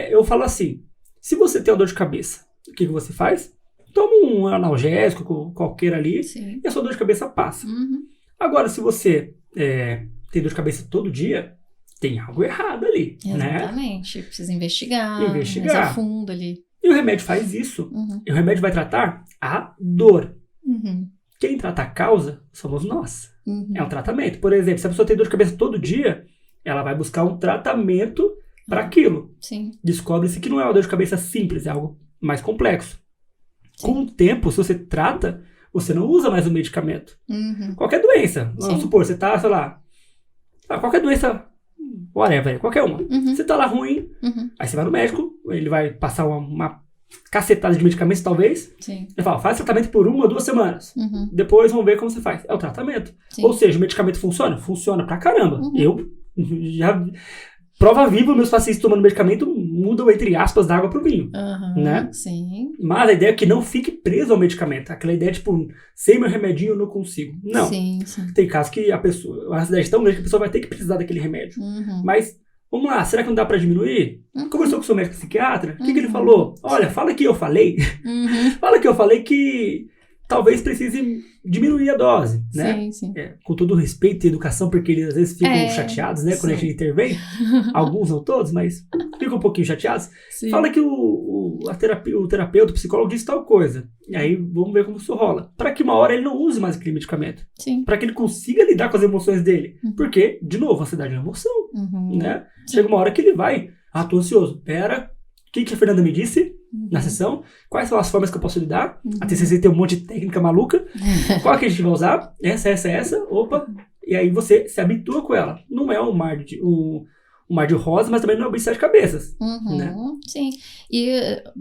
Eu falo assim, se você tem uma dor de cabeça, o que você faz? Toma um analgésico, qualquer ali, sim, e a sua dor de cabeça passa.
Uhum.
Agora, se você tem dor de cabeça todo dia, tem algo errado ali.
Exatamente, né? Precisa investigar mais a fundo ali.
E o remédio faz isso.
Uhum.
E o remédio vai tratar a dor.
Uhum.
Quem trata a causa somos nós.
Uhum.
É um tratamento. Por exemplo, se a pessoa tem dor de cabeça todo dia, ela vai buscar um tratamento para aquilo.
Sim.
Descobre-se que não é uma dor de cabeça simples, é algo mais complexo. Sim. Com o tempo, se você trata, você não usa mais o medicamento.
Uhum.
Qualquer doença. Vamos supor, você tá, sei lá, qualquer doença, whatever, qualquer uma.
Uhum.
Você tá lá ruim, aí você vai no médico, ele vai passar uma cacetada de medicamentos, talvez.
Sim.
Ele fala, faz tratamento por 1 ou 2 semanas.
Uhum.
Depois vamos ver como você faz. É o tratamento.
Sim.
Ou seja, o medicamento funciona? Funciona pra caramba.
Uhum.
Eu já prova viva, meus pacientes tomando medicamento mudam, entre aspas, da água pro vinho. Né?
Sim.
Mas a ideia é que não fique preso ao medicamento. Aquela ideia, tipo, sem meu remedinho eu não consigo. Não.
Sim.
Tem casos que a ansiedade é tão grande que a pessoa vai ter que precisar daquele remédio. Mas, vamos lá, será que não dá pra diminuir? Conversou com o seu médico psiquiatra? O que ele falou? Olha, fala que eu falei. Fala que eu falei que talvez precise diminuir a dose, né?
Sim.
Com todo o respeito e educação, porque eles às vezes ficam chateados, né? Quando a gente intervém. Alguns, não todos, mas ficam um pouquinho chateados.
Sim.
Fala que o terapeuta, o psicólogo disse tal coisa. E aí vamos ver como isso rola. Para que uma hora ele não use mais aquele medicamento.
Sim.
Para que ele consiga lidar com as emoções dele. Porque, de novo, a ansiedade é uma emoção. Né? Chega uma hora que ele vai. Tô ansioso. Pera, o que a Fernanda me disse na sessão? Quais são as formas que eu posso lidar? A TCC tem um monte de técnica maluca. Qual que a gente vai usar? Essa. Opa. E aí você se habitua com ela. Não é um mar de rosa, mas também não é um bicho de sete cabeças. Né?
Sim. E,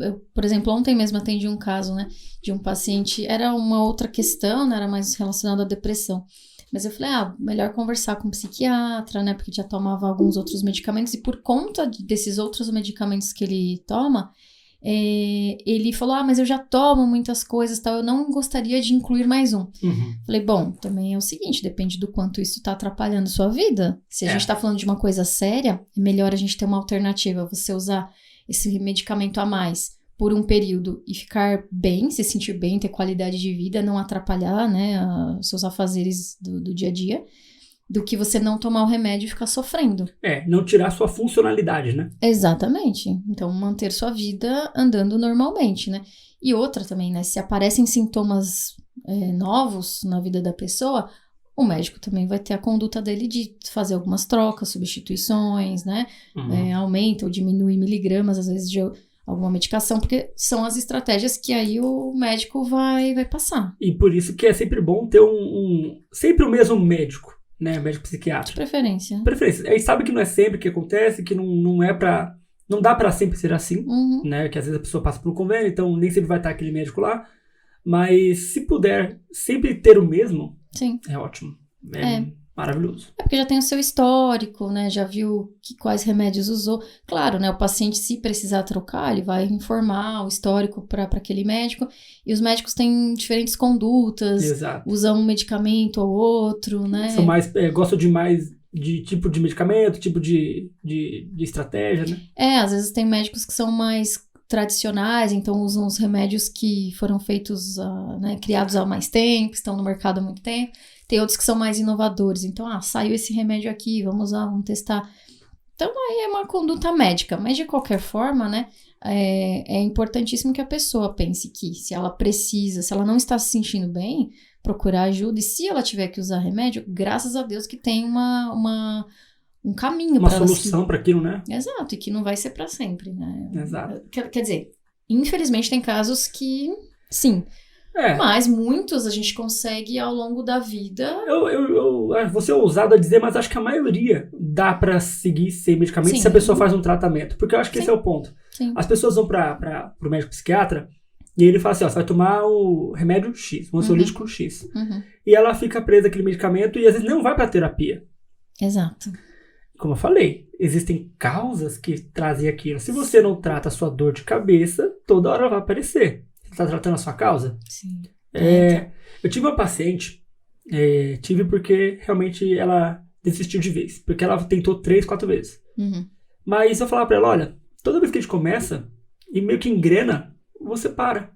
eu, por exemplo, ontem mesmo atendi um caso, né, de um paciente. Era uma outra questão, né, era mais relacionada à depressão. Mas eu falei, melhor conversar com um psiquiatra, né, porque já tomava alguns outros medicamentos. E por conta desses outros medicamentos que ele toma, ele falou, mas eu já tomo muitas coisas, tal, eu não gostaria de incluir mais um. Falei, bom, também é o seguinte, depende do quanto isso tá atrapalhando sua vida. Se a gente tá falando de uma coisa séria, é melhor a gente ter uma alternativa, você usar esse medicamento a mais por um período e ficar bem, se sentir bem, ter qualidade de vida, não atrapalhar, né, os seus afazeres do dia a dia, do que você não tomar o remédio e ficar sofrendo.
Não tirar sua funcionalidade, né?
Exatamente. Então, manter sua vida andando normalmente, né? E outra também, né? Se aparecem sintomas novos na vida da pessoa, o médico também vai ter a conduta dele de fazer algumas trocas, substituições, né? Aumenta ou diminui miligramas, às vezes, de alguma medicação, porque são as estratégias que aí o médico vai passar.
E por isso que é sempre bom ter sempre o mesmo médico. Né, médico psiquiatra.
De preferência.
A gente sabe que não é sempre que acontece, que não dá pra sempre ser assim, né, que às vezes a pessoa passa por um convênio, então nem sempre vai estar aquele médico lá, mas se puder sempre ter o mesmo,
sim,
é ótimo, maravilhoso.
É porque já tem o seu histórico, né, já viu quais remédios usou. Claro, né, o paciente, se precisar trocar, ele vai informar o histórico para aquele médico, e os médicos têm diferentes condutas,
exato,
usam um medicamento ou outro, né.
São mais, gostam de mais de tipo de medicamento, tipo de estratégia, né.
Às vezes tem médicos que são mais tradicionais, então usam os remédios que foram feitos, né, criados há mais tempo, estão no mercado há muito tempo. Tem outros que são mais inovadores. Então, saiu esse remédio aqui, vamos usar, vamos testar. Então, aí é uma conduta médica. Mas, de qualquer forma, né, é importantíssimo que a pessoa pense que se ela precisa, se ela não está se sentindo bem, procurar ajuda. E se ela tiver que usar remédio, graças a Deus que tem um caminho para
uma solução para aquilo, né?
Exato, e que não vai ser para sempre, né?
Exato.
Quer dizer, infelizmente tem casos que, sim, mas muitos a gente consegue ao longo da vida.
Eu vou ser ousado a dizer, mas acho que a maioria dá pra seguir sem medicamento se a pessoa faz um tratamento. Porque eu acho que esse é o ponto.
Sim.
As pessoas vão pro médico psiquiatra e ele fala assim, você vai tomar o remédio X, um ansiolítico X. E ela fica presa àquele medicamento e às vezes não vai pra terapia.
Exato.
Como eu falei, existem causas que trazem aquilo. Se você não trata a sua dor de cabeça, toda hora vai aparecer. Você está tratando a sua causa?
Sim.
Eu tive uma paciente, tive porque realmente ela desistiu de vez. Porque ela tentou 3, 4 vezes. Mas eu falava pra ela, olha, toda vez que a gente começa e meio que engrena, você para.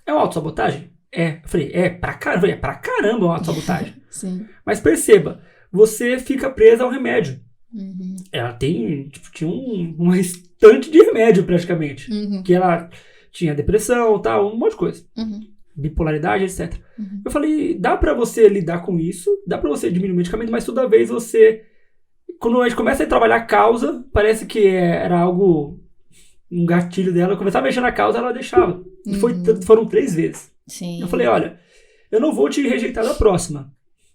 É uma autossabotagem? Eu falei, pra caramba uma autossabotagem.
Sim.
Mas perceba, você fica presa ao remédio. Ela tinha uma estante de remédio praticamente. Que ela tinha depressão, tal, um monte de coisa. Bipolaridade, etc. Eu falei, dá pra você lidar com isso, dá pra você diminuir o medicamento, mas toda vez quando a gente começa a trabalhar a causa, parece que era algo, um gatilho dela, eu começava a mexer na causa, ela deixava. E foram 3 vezes.
Sim.
Eu falei, olha, eu não vou te rejeitar da próxima,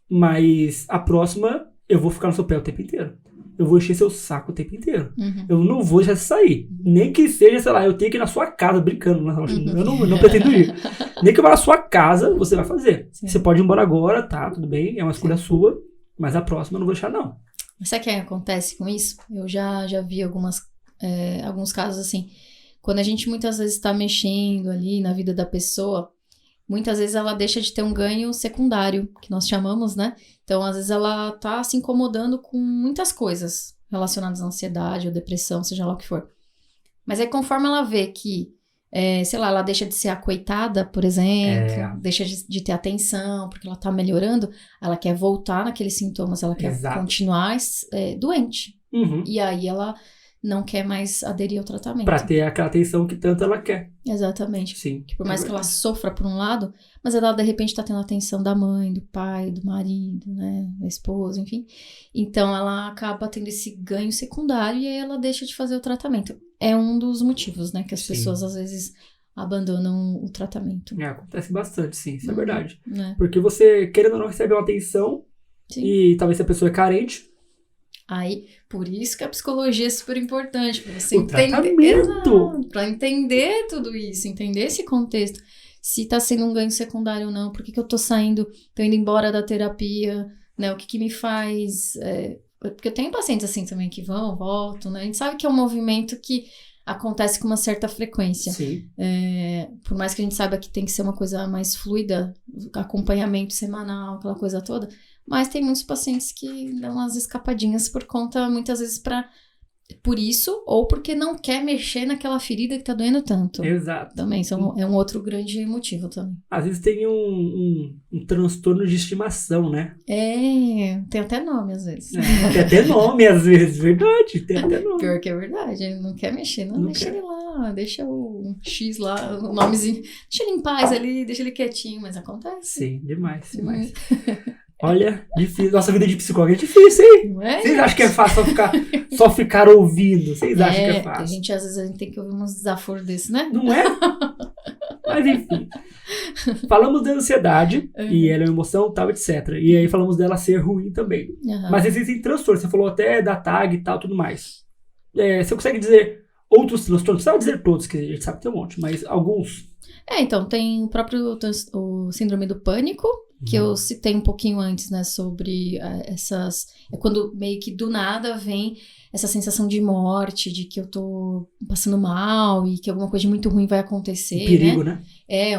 mas a próxima eu vou ficar no seu pé o tempo inteiro. Eu vou encher seu saco o tempo inteiro. Eu não vou deixar você sair. Nem que seja, sei lá, eu tenho que ir na sua casa brincando. Eu não pretendo ir. Nem que eu vá na sua casa, você vai fazer. Sim. Você pode ir embora agora, tá, tudo bem, é uma escolha sua, mas a próxima eu não vou deixar, não.
Sabe o que acontece com isso? Eu já vi alguns casos assim. Quando a gente muitas vezes está mexendo ali na vida da pessoa, muitas vezes ela deixa de ter um ganho secundário, que nós chamamos, né? Então, às vezes ela tá se incomodando com muitas coisas relacionadas à ansiedade ou depressão, seja lá o que for. Mas aí, conforme ela vê que, sei lá, ela deixa de ser acoitada, por exemplo, deixa de ter atenção, porque ela tá melhorando, ela quer voltar naqueles sintomas, ela quer continuar doente.
Uhum.
E aí ela não quer mais aderir ao tratamento.
Pra ter aquela atenção que tanto ela quer.
Exatamente.
Sim.
Que por mais que ela sofra por um lado, mas ela de repente tá tendo a atenção da mãe, do pai, do marido, né, da esposa, enfim. Então ela acaba tendo esse ganho secundário e aí ela deixa de fazer o tratamento. É um dos motivos, né, que as pessoas às vezes abandonam o tratamento.
Acontece bastante, sim, isso é verdade.
Né?
Porque você, querendo ou não, recebe uma atenção e talvez se a pessoa é carente.
Aí, por isso que a psicologia é super importante, para você
tratamento!
Para entender tudo isso, entender esse contexto. Se tá sendo um ganho secundário ou não, por que eu tô saindo, tô indo embora da terapia, né? O que me faz... Porque eu tenho pacientes assim também que vão, voltam, né? A gente sabe que é um movimento que acontece com uma certa frequência.
Sim.
Por mais que a gente saiba que tem que ser uma coisa mais fluida, acompanhamento semanal, aquela coisa toda... Mas tem muitos pacientes que dão umas escapadinhas por conta, muitas vezes, por isso, ou porque não quer mexer naquela ferida que tá doendo tanto.
Exato.
Também, é um outro grande motivo também.
Às vezes tem um transtorno de estimação, né?
Tem até nome, às vezes.
Tem até nome, às vezes, verdade. Tem até nome.
Pior que é verdade, ele não quer mexer, não deixa ele lá, deixa o X lá, o nomezinho, deixa ele em paz ali, deixa ele quietinho, mas acontece.
Sim, demais. Olha, difícil. Nossa vida de psicólogo é difícil, hein?
Não é?
Vocês acham que é fácil só ficar ouvindo? Vocês acham que é fácil?
Às vezes a gente tem que ouvir uns desaforos desses, né?
Não é? Mas enfim. Falamos da ansiedade, e ela é uma emoção, tal, etc. E aí falamos dela ser ruim também. Mas existem transtornos. Você falou até da TAG e tal, tudo mais. Você consegue dizer outros transtornos? Não precisa dizer todos, que a gente sabe que tem um monte, mas alguns.
Então, tem o próprio o síndrome do pânico, que eu citei um pouquinho antes, né, sobre essas... É quando meio que do nada vem essa sensação de morte, de que eu tô passando mal e que alguma coisa muito ruim vai acontecer,
um perigo, né?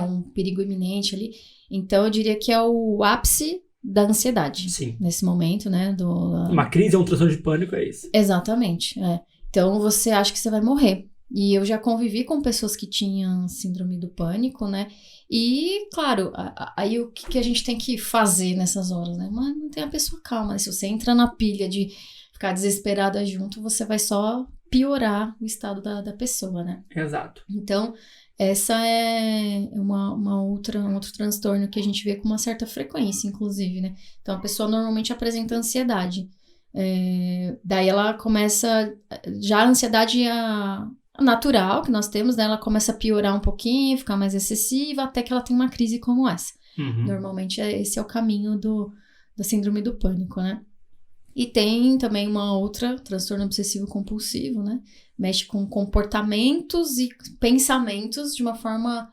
Um perigo iminente ali. Então, eu diria que é o ápice da ansiedade.
Sim.
Nesse momento, né?
Uma crise é um transtorno de pânico, é isso?
Exatamente, Então, você acha que você vai morrer. E eu já convivi com pessoas que tinham síndrome do pânico, né? E, claro, aí o que a gente tem que fazer nessas horas, né? Mas não tem a pessoa calma, né? Se você entra na pilha de ficar desesperada junto, você vai só piorar o estado da pessoa, né?
Exato.
Então, essa é um outro transtorno que a gente vê com uma certa frequência, inclusive, né? Então, a pessoa normalmente apresenta ansiedade. Daí ela começa... Já a ansiedade natural que nós temos, né? Ela começa a piorar um pouquinho, ficar mais excessiva, até que ela tem uma crise como essa. Normalmente esse é o caminho da síndrome do pânico, né? E tem também uma outra, transtorno obsessivo compulsivo, né? Mexe com comportamentos e pensamentos de uma forma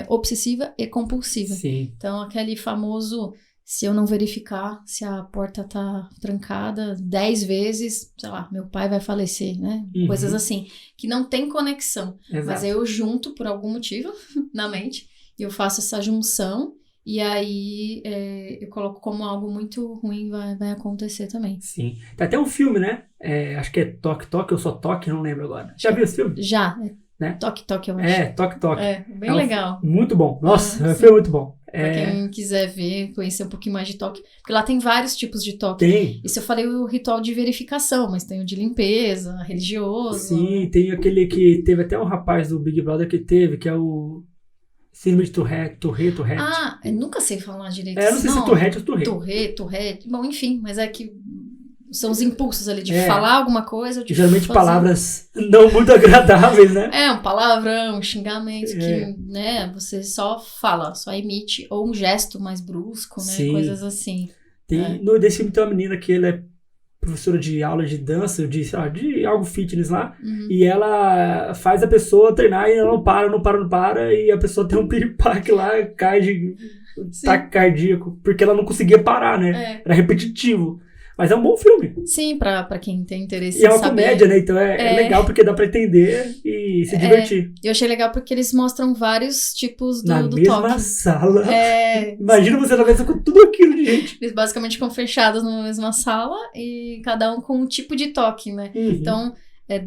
obsessiva e compulsiva.
Sim.
Então, aquele famoso... Se eu não verificar se a porta tá trancada 10 vezes, sei lá, meu pai vai falecer, né? Coisas assim, que não tem conexão.
Exato.
Mas eu junto por algum motivo na mente, e eu faço essa junção, e aí eu coloco como algo muito ruim vai acontecer também.
Sim. Tem até um filme, né? Acho que é Toque Toque ou Só Toque, não lembro agora. Já viu esse filme?
Já.
Né?
Toque Toque, eu acho.
Toque Toque.
Bem legal.
Muito bom. Nossa, foi muito bom.
Pra quem quiser ver, conhecer um pouquinho mais de toque. Porque lá tem vários tipos de toque.
Tem.
Isso eu falei o ritual de verificação, mas tem o de limpeza, religioso.
Sim, tem aquele que teve até um rapaz do Big Brother que é o síndrome de Tourette.
Eu nunca sei falar direito.
Não sei se é Tourette ou Tourette.
Tourette. Bom, enfim, mas é que são os impulsos ali de falar alguma coisa. De
geralmente
fazer...
palavras não muito agradáveis, né?
Um palavrão, um xingamento que, né, você só fala, só emite, ou um gesto mais brusco, né?
Sim.
Coisas assim.
Nesse filme tem uma menina que ela é professora de aula de dança, de algo fitness lá, e ela faz a pessoa treinar e ela não para, e a pessoa tem um piripaque lá, cai de ataque cardíaco, porque ela não conseguia parar, né? Era repetitivo. Mas é um bom filme.
Sim, pra quem tem interesse
E é
em
uma
saber.
comédia, né? Então é legal porque dá pra entender e se divertir.
Eu achei legal porque eles mostram vários tipos
Na
do
mesma
toque.
sala. Imagina você na mesa com tudo aquilo de gente.
Eles basicamente ficam fechados na mesma sala e cada um com um tipo de toque, né?
Uhum.
Então,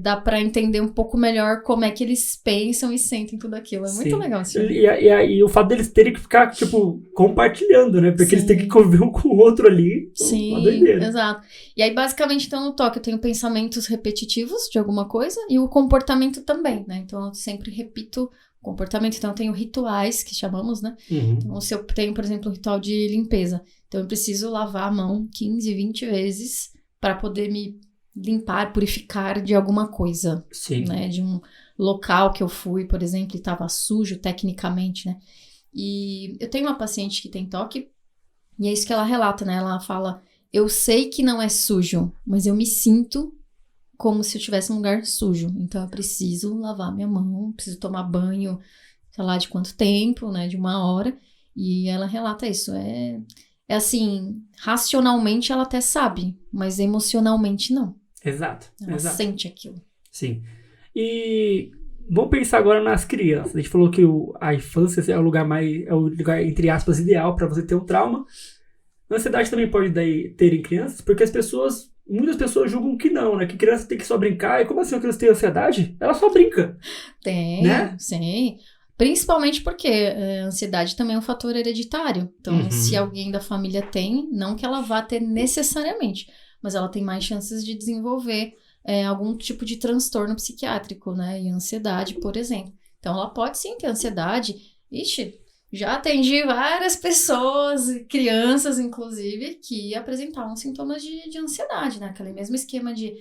dá pra entender um pouco melhor como é que eles pensam e sentem tudo aquilo. É muito
Sim.
legal esse filme.
E o fato deles terem que ficar, tipo, compartilhando, né? Porque
Sim.
eles têm que conviver um com o outro ali.
Sim,
Uma doideira.
exato. E aí, basicamente, então, no toque eu tenho pensamentos repetitivos de alguma coisa e o comportamento também, né? Então, eu sempre repito o comportamento. Então, eu tenho rituais, que chamamos, né?
Uhum.
Então, se eu tenho, por exemplo, um ritual de limpeza, então eu preciso lavar a mão 15, 20 vezes para poder me limpar, purificar de alguma coisa,
Sim.
né? De um local que eu fui, por exemplo, e estava sujo tecnicamente, né? E eu tenho uma paciente que tem toque e é isso que ela relata, né? Ela fala, eu sei que não é sujo, mas eu me sinto como se eu estivesse num lugar sujo. Então eu preciso lavar minha mão, preciso tomar banho, sei lá de quanto tempo, né? De 1 hora. E ela relata isso. É assim, racionalmente ela até sabe, mas emocionalmente não.
Exato.
Ela sente aquilo.
Sim. E vamos pensar agora nas crianças. A gente falou que a infância é o lugar entre aspas, ideal para você ter um trauma. A ansiedade também pode ter em crianças, porque muitas pessoas julgam que não, né? Que criança tem que só brincar. E como assim a criança tem ansiedade? Ela só brinca.
Tem,
né?
Sim. Principalmente porque a ansiedade também é um fator hereditário. Então, se alguém da família tem, não que ela vá ter necessariamente, mas ela tem mais chances de desenvolver algum tipo de transtorno psiquiátrico, né? E ansiedade, por exemplo. Então, ela pode sim ter ansiedade. Ixi, já atendi várias pessoas, crianças inclusive, que apresentavam sintomas de ansiedade, né? Aquele mesmo esquema de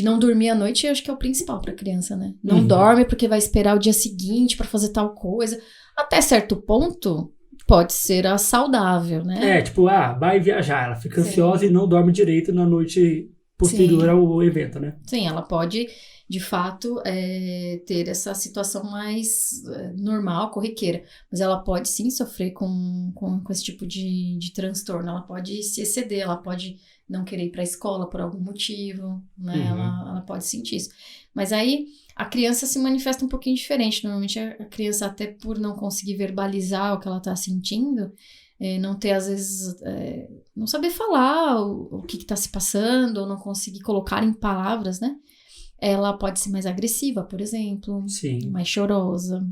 não dormir à noite, eu acho que é o principal para criança, né? Não dorme porque vai esperar o dia seguinte para fazer tal coisa. Até certo ponto, pode ser saudável, né?
Tipo, vai viajar. Ela fica ansiosa e não dorme direito na noite posterior ao evento, né?
Sim, ela pode, de fato, ter essa situação mais normal, corriqueira. Mas ela pode, sim, sofrer com esse tipo de transtorno. Ela pode se exceder, ela pode não querer ir para a escola por algum motivo, né? Ela pode sentir isso. Mas aí, a criança se manifesta um pouquinho diferente. Normalmente, a criança, até por não conseguir verbalizar o que ela está sentindo, não ter, às vezes, não saber falar o que está se passando, ou não conseguir colocar em palavras, né? Ela pode ser mais agressiva, por exemplo.
Sim.
Mais chorosa,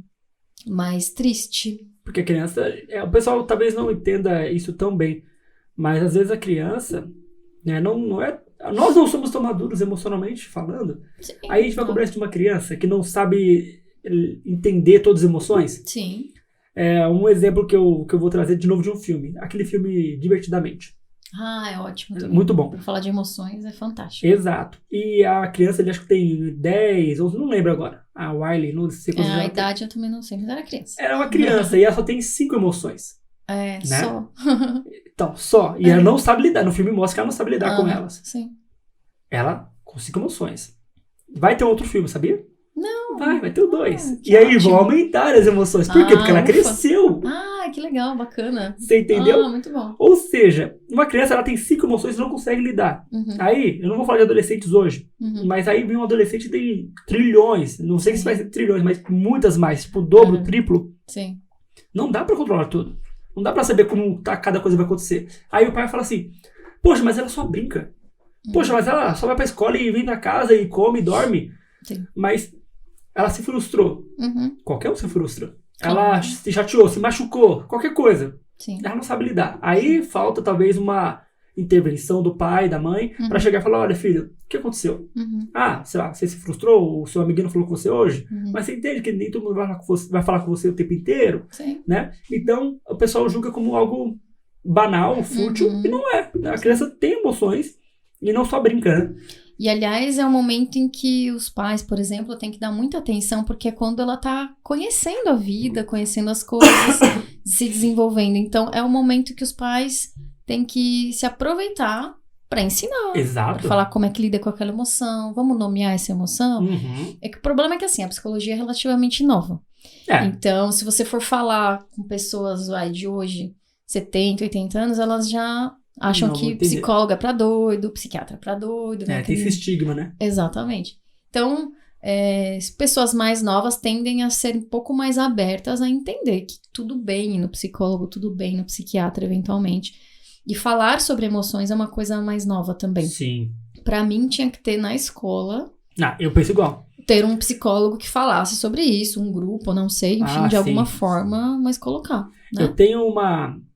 mais triste.
Porque a criança... o pessoal talvez não entenda isso tão bem, mas às vezes a criança, né, não é... Nós não somos tão maduros emocionalmente falando.
Sim,
aí a gente vai cobrar isso de uma criança que não sabe entender todas as emoções.
Sim.
Um exemplo que eu vou trazer de novo de um filme. Aquele filme Divertidamente.
É ótimo também.
Muito bom.
Pra falar de emoções é fantástico.
Exato. E a criança, ele acho que tem 10, 11, não lembro agora. A Wiley, não sei quantos anos.
A idade eu também não sei, mas era criança.
Era uma criança e ela só tem 5 emoções.
Né? Só.
Então, só. E ela não sabe lidar. No filme mostra que ela não sabe lidar com elas.
Sim.
Ela com 5 emoções. Vai ter um outro filme, sabia?
Não.
Vai ter o 2. E aí vão aumentar as emoções. Por quê? Porque ela cresceu.
Que legal, bacana.
Você entendeu?
Muito bom.
Ou seja, uma criança ela tem 5 emoções e não consegue lidar. Aí, eu não vou falar de adolescentes hoje, mas aí vem um adolescente que tem trilhões, não sei se vai ser trilhões, mas muitas mais, tipo o dobro, o triplo.
Sim.
Não dá pra controlar tudo. Não dá pra saber como cada coisa vai acontecer. Aí o pai fala assim, poxa, mas ela só brinca. Poxa, mas ela só vai pra escola e vem pra casa e come e dorme.
Sim.
Mas ela se frustrou. Qualquer um se frustra. Ela se chateou, se machucou, qualquer coisa.
Sim.
Ela não sabe lidar. Aí falta talvez uma intervenção do pai, da mãe, pra chegar e falar, olha filho, o que aconteceu? Sei lá, você se frustrou, o seu amiguinho falou com você hoje, mas você entende que nem todo mundo vai falar com você o tempo inteiro, né? Então, o pessoal julga como algo banal, fútil, e não é. A criança tem emoções e não só brinca, né?
E, aliás, é um momento em que os pais, por exemplo, têm que dar muita atenção, porque é quando ela tá conhecendo a vida, conhecendo as coisas, se desenvolvendo. Então, é um momento que os pais têm que se aproveitar para ensinar.
Exato.
Pra falar como é que lida com aquela emoção, vamos nomear essa emoção. É que o problema é que, assim, a psicologia é relativamente nova. Então, se você for falar com pessoas de hoje, 70, 80 anos, elas já Acham
Não, vou
que
entender.
psicólogo é pra doido, psiquiatra é pra doido. Né?
Tem esse estigma, né?
Exatamente. Então, pessoas mais novas tendem a ser um pouco mais abertas a entender que tudo bem ir no psicólogo, tudo bem no psiquiatra, eventualmente. E falar sobre emoções é uma coisa mais nova também.
Sim.
Pra mim, tinha que ter na escola,
Eu penso igual.
ter um psicólogo que falasse sobre isso, um grupo, não sei, enfim, de alguma forma, mas colocar, né?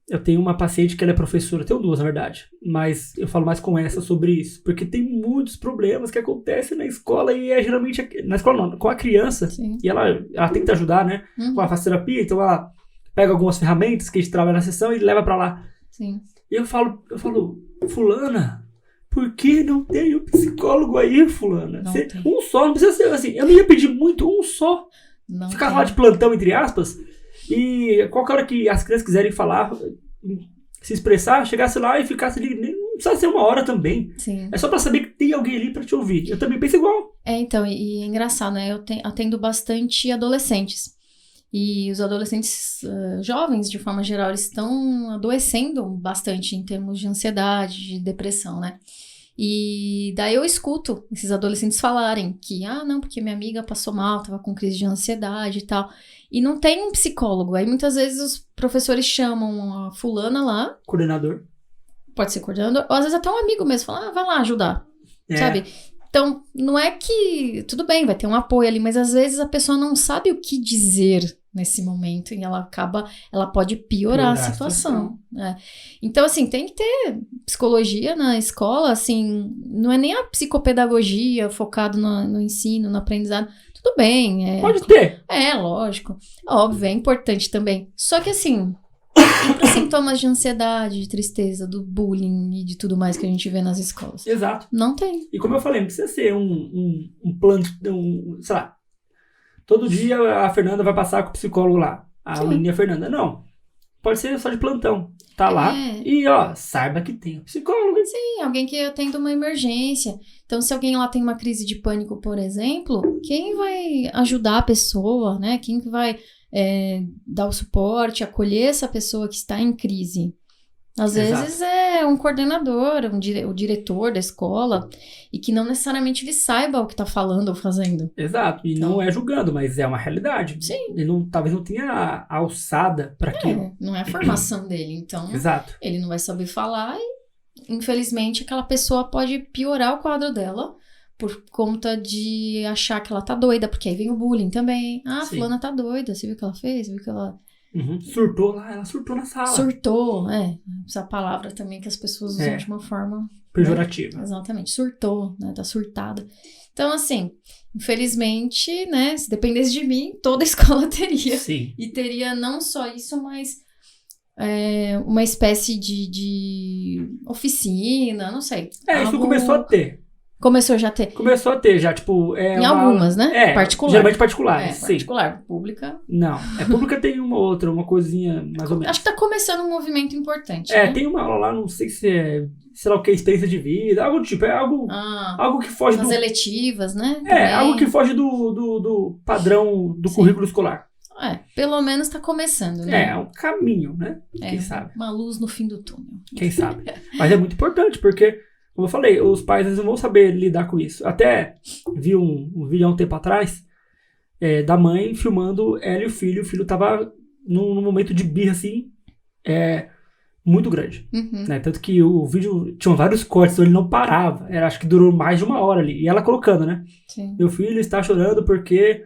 Eu tenho uma paciente que ela é professora, tenho duas, na verdade, mas eu falo mais com essa sobre isso, porque tem muitos problemas que acontecem na escola e é geralmente, na escola não, com a criança,
Sim.
e ela tenta ajudar, né? Ela faz terapia, então ela pega algumas ferramentas que a gente trabalha na sessão e leva pra lá.
Sim.
E eu falo, fulana, por que não tem um psicólogo aí, fulana? Um só, não precisa ser assim, eu não ia pedir muito, um só.
Não
Ficar
tem.
lá de plantão, entre aspas, e qualquer hora que as crianças quiserem falar, se expressar, chegasse lá e ficasse ali, não precisa ser 1 hora também.
Sim.
É só pra saber que tem alguém ali pra te ouvir. Eu também penso igual.
Então, e é engraçado, né? Eu atendo bastante adolescentes. E os adolescentes jovens, de forma geral, eles estão adoecendo bastante em termos de ansiedade, de depressão, né? E daí eu escuto esses adolescentes falarem que, não, porque minha amiga passou mal, tava com crise de ansiedade e tal. E não tem um psicólogo. Aí muitas vezes os professores chamam a fulana lá.
Coordenador.
Pode ser coordenador. Ou às vezes até um amigo mesmo. Fala, vai lá ajudar. Sabe? Então, não é que... Tudo bem, vai ter um apoio ali. Mas às vezes a pessoa não sabe o que dizer nesse momento. E ela pode piorar a situação. Né? Então, assim, tem que ter psicologia na escola. Assim, não é nem a psicopedagogia focado no ensino, no aprendizado. Tudo bem.
Pode ter.
Lógico. Óbvio, é importante também. Só que assim, para sintomas de ansiedade, de tristeza, do bullying e de tudo mais que a gente vê nas escolas.
Exato.
Não tem.
E como eu falei, não precisa ser um plano, sei lá, todo dia a Fernanda vai passar com o psicólogo lá. A menina Fernanda. Não. Pode ser só de plantão. Tá lá e, saiba que tem um psicólogo.
Sim, alguém que atenda uma emergência. Então, se alguém lá tem uma crise de pânico, por exemplo, quem vai ajudar a pessoa, né? Quem vai dar o suporte, acolher essa pessoa que está em crise? Às vezes é um coordenador, o diretor da escola, e que não necessariamente ele saiba o que está falando ou fazendo.
Exato, e não é julgando, mas é uma realidade.
Sim.
Ele talvez não tenha a alçada para aquilo.
Não é a formação dele, então
Exato.
Ele não vai saber falar e, infelizmente, aquela pessoa pode piorar o quadro dela por conta de achar que ela tá doida, porque aí vem o bullying também. Fulana tá doida, você viu o que ela fez? Viu que ela...
Surtou lá, ela surtou na sala.
Surtou, essa palavra também que as pessoas usam de uma forma...
pejorativa.
Né? Exatamente, surtou, né? Tá surtada. Então, assim, infelizmente, né, se dependesse de mim, toda escola teria.
Sim.
E teria não só isso, mas uma espécie de oficina, não sei.
Isso começou a ter.
Começou já a ter?
Começou a ter, já, tipo...
em algumas, né?
Particular. Geralmente particulares, sim.
Particular, pública...
Não, pública tem uma coisinha mais ou menos.
Acho que tá começando um movimento importante,
tem uma aula lá, não sei se é... Sei lá o que, experiência de vida, algo do tipo, algo que foge
as eletivas, né?
Algo que foge do padrão do currículo escolar.
Pelo menos tá começando, né?
É um caminho, né? Quem sabe?
Uma luz no fim do túnel.
Quem sabe? Mas é muito importante, porque, como eu falei, os pais eles não vão saber lidar com isso. Até vi um vídeo há um tempo atrás da mãe filmando ela e o filho tava num momento de birra, assim, muito grande. Né? Tanto que o vídeo tinha vários cortes, então ele não parava. Acho que durou mais de 1 hora ali. E ela colocando, né?
Sim.
Meu filho está chorando porque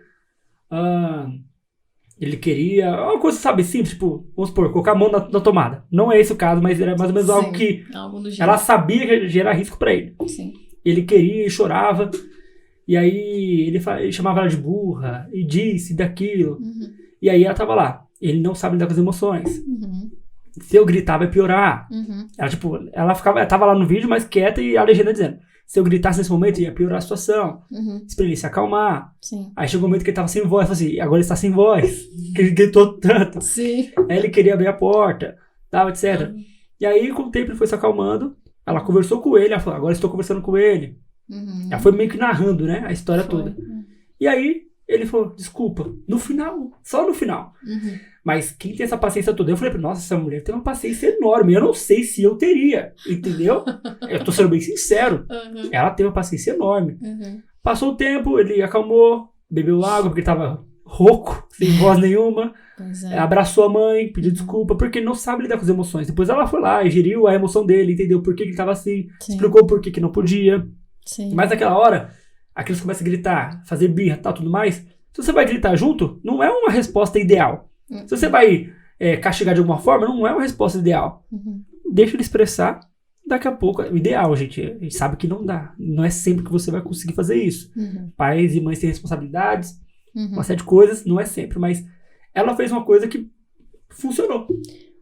ele queria... Uma coisa, sabe, simples, tipo, vamos supor, colocar a mão na tomada. Não é esse o caso, mas era mais ou menos algo que ela sabia que ia gerar risco pra ele.
Sim.
Ele queria e chorava. E aí ele chamava ela de burra e disse daquilo. E aí ela tava lá. Ele não sabe lidar com as emoções. Se eu gritar, vai piorar. Ela tava lá no vídeo, mas quieta, e a legenda dizendo: se eu gritasse nesse momento, ia piorar a situação. Pra ele se acalmar.
Sim.
Aí chegou um momento que ele tava sem voz. Eu falei assim, agora ele está sem voz. Que ele gritou tanto.
Sim.
Aí ele queria abrir a porta, tal, etc. E aí, com o tempo, ele foi se acalmando. Ela conversou com ele. Ela falou, agora estou conversando com ele. Ela foi meio que narrando, né, a história toda. E aí, Ele falou, desculpa. No final, só no final. Mas quem tem essa paciência toda? Eu falei, nossa, essa mulher tem uma paciência enorme. Eu não sei se eu teria, entendeu? Eu tô sendo bem sincero. Ela tem uma paciência enorme. Passou o tempo, ele acalmou, bebeu água, porque tava rouco, sem voz nenhuma. Abraçou a mãe, pediu desculpa, porque não sabe lidar com as emoções. Depois ela foi lá e geriu a emoção dele, entendeu por que ele tava assim, explicou por que não podia. Mas naquela hora, aqueles começam a gritar, fazer birra e tal, tudo mais. Se você vai gritar junto, não é uma resposta ideal. Se você vai castigar de alguma forma, não é uma resposta ideal. Deixa ele expressar. Daqui a pouco, o ideal, gente, a gente sabe que não dá. Não é sempre que você vai conseguir fazer isso. Pais e mães têm responsabilidades, uma série de coisas, não é sempre, mas ela fez uma coisa que funcionou.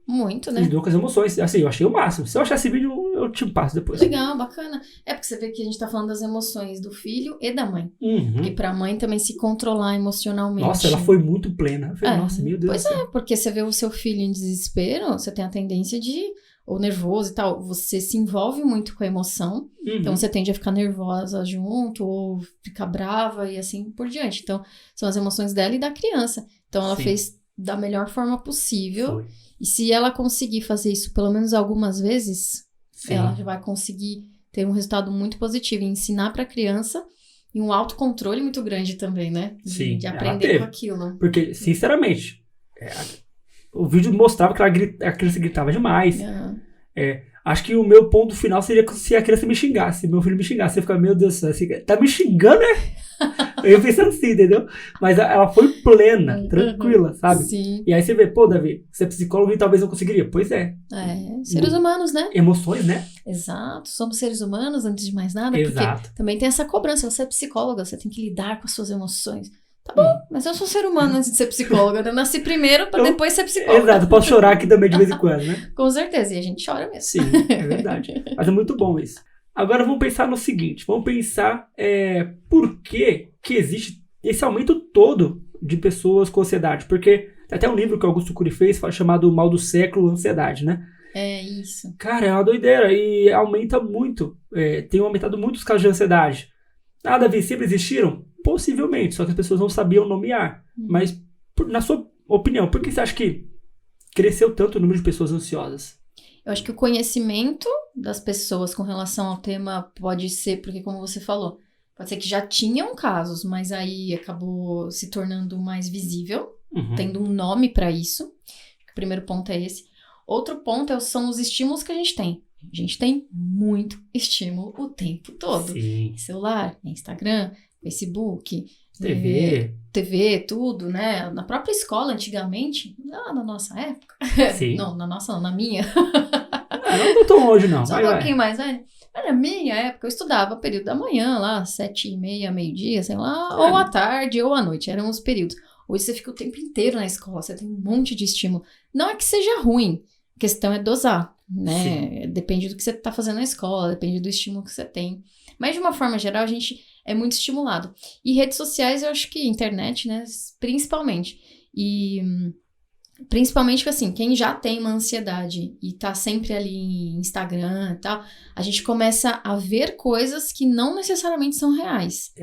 Muito, né?
Lidou com as emoções. Assim, eu achei o máximo. Se eu achar esse vídeo, eu te passo depois.
Legal, bacana. É porque você vê que a gente tá falando das emoções do filho e da mãe. Porque pra mãe também se controlar emocionalmente.
Nossa, ela foi muito plena. Eu falei, nossa, meu Deus do céu.
Pois é, porque você vê o seu filho em desespero, você tem a tendência de... ou nervoso e tal, você se envolve muito com a emoção, então você tende a ficar nervosa junto, ou ficar brava e assim por diante. Então, são as emoções dela e da criança. Então, ela fez da melhor forma possível. E se ela conseguir fazer isso pelo menos algumas vezes, ela já vai conseguir ter um resultado muito positivo e ensinar pra criança e um autocontrole muito grande também, né? De aprender com aquilo.
Porque, sinceramente, o vídeo mostrava que a criança gritava demais. Acho que o meu ponto final seria se a criança me xingasse, meu filho me xingasse. Eu ficava, meu Deus do céu, tá me xingando, né? Eu ia pensando assim, entendeu? Mas ela foi plena, tranquila, sabe?
Sim.
E aí você vê, pô, Davi, você é psicólogo e talvez não conseguiria. Pois é.
Seres humanos, né?
Emoções, né?
Exato. Somos seres humanos, antes de mais nada.
Exato.
Porque também tem essa cobrança. Você é psicóloga, você tem que lidar com as suas emoções. Tá bom, mas eu sou ser humano antes de ser psicóloga. Eu nasci primeiro pra depois ser psicóloga.
Exato, eu posso chorar aqui também de vez em quando, né?
Com certeza, e a gente chora mesmo.
Sim, é verdade. Mas é muito bom isso. Agora vamos pensar no seguinte, vamos pensar por que existe esse aumento todo de pessoas com ansiedade. Porque tem até um livro que o Augusto Cury fez, chamado Mal do Século, Ansiedade, né?
É isso.
Cara, é uma doideira e aumenta muito. Tem aumentado muito os casos de ansiedade. Ah, Davi, sempre existiram? Possivelmente, só que as pessoas não sabiam nomear. Mas, na sua opinião, por que você acha que cresceu tanto o número de pessoas ansiosas?
Eu acho que o conhecimento das pessoas com relação ao tema pode ser, porque como você falou, pode ser que já tinham casos, mas aí acabou se tornando mais visível, tendo um nome para isso. O primeiro ponto é esse. Outro ponto são os estímulos que a gente tem. A gente tem muito estímulo o tempo todo.
Sim.
Celular, Instagram, Facebook,
TV,
tudo, né? Na própria escola, antigamente, lá na nossa época.
Sim.
Não, na minha.
Não tô tão longe, não.
Só um pouquinho mais, né? Na minha época, eu estudava período da manhã, lá, 7h30, meio-dia, sei lá, ou à tarde, ou à noite, eram os períodos. Hoje você fica o tempo inteiro na escola, você tem um monte de estímulo. Não é que seja ruim, a questão é dosar, né? Sim. Depende do que você tá fazendo na escola, depende do estímulo que você tem. Mas, de uma forma geral, a gente é muito estimulado. E redes sociais, eu acho que internet, né, principalmente. E principalmente, assim, quem já tem uma ansiedade e tá sempre ali em Instagram e tal, a gente começa a ver coisas que não necessariamente são reais.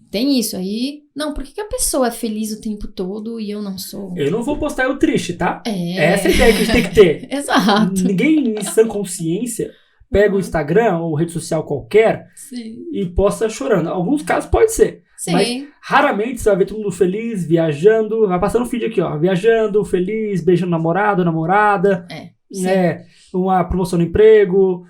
Tem isso aí. Não, por que a pessoa é feliz o tempo todo e eu não sou?
Eu não vou postar eu triste, tá? Essa é a ideia que a gente tem que ter.
Exato.
Ninguém em sã consciência pega o Instagram ou rede social qualquer e posta chorando. Alguns casos pode ser.
Sim.
Mas raramente você vai ver todo mundo feliz, viajando. Vai passando o feed aqui, ó. Viajando, feliz, beijando namorado, namorada. Uma promoção no emprego,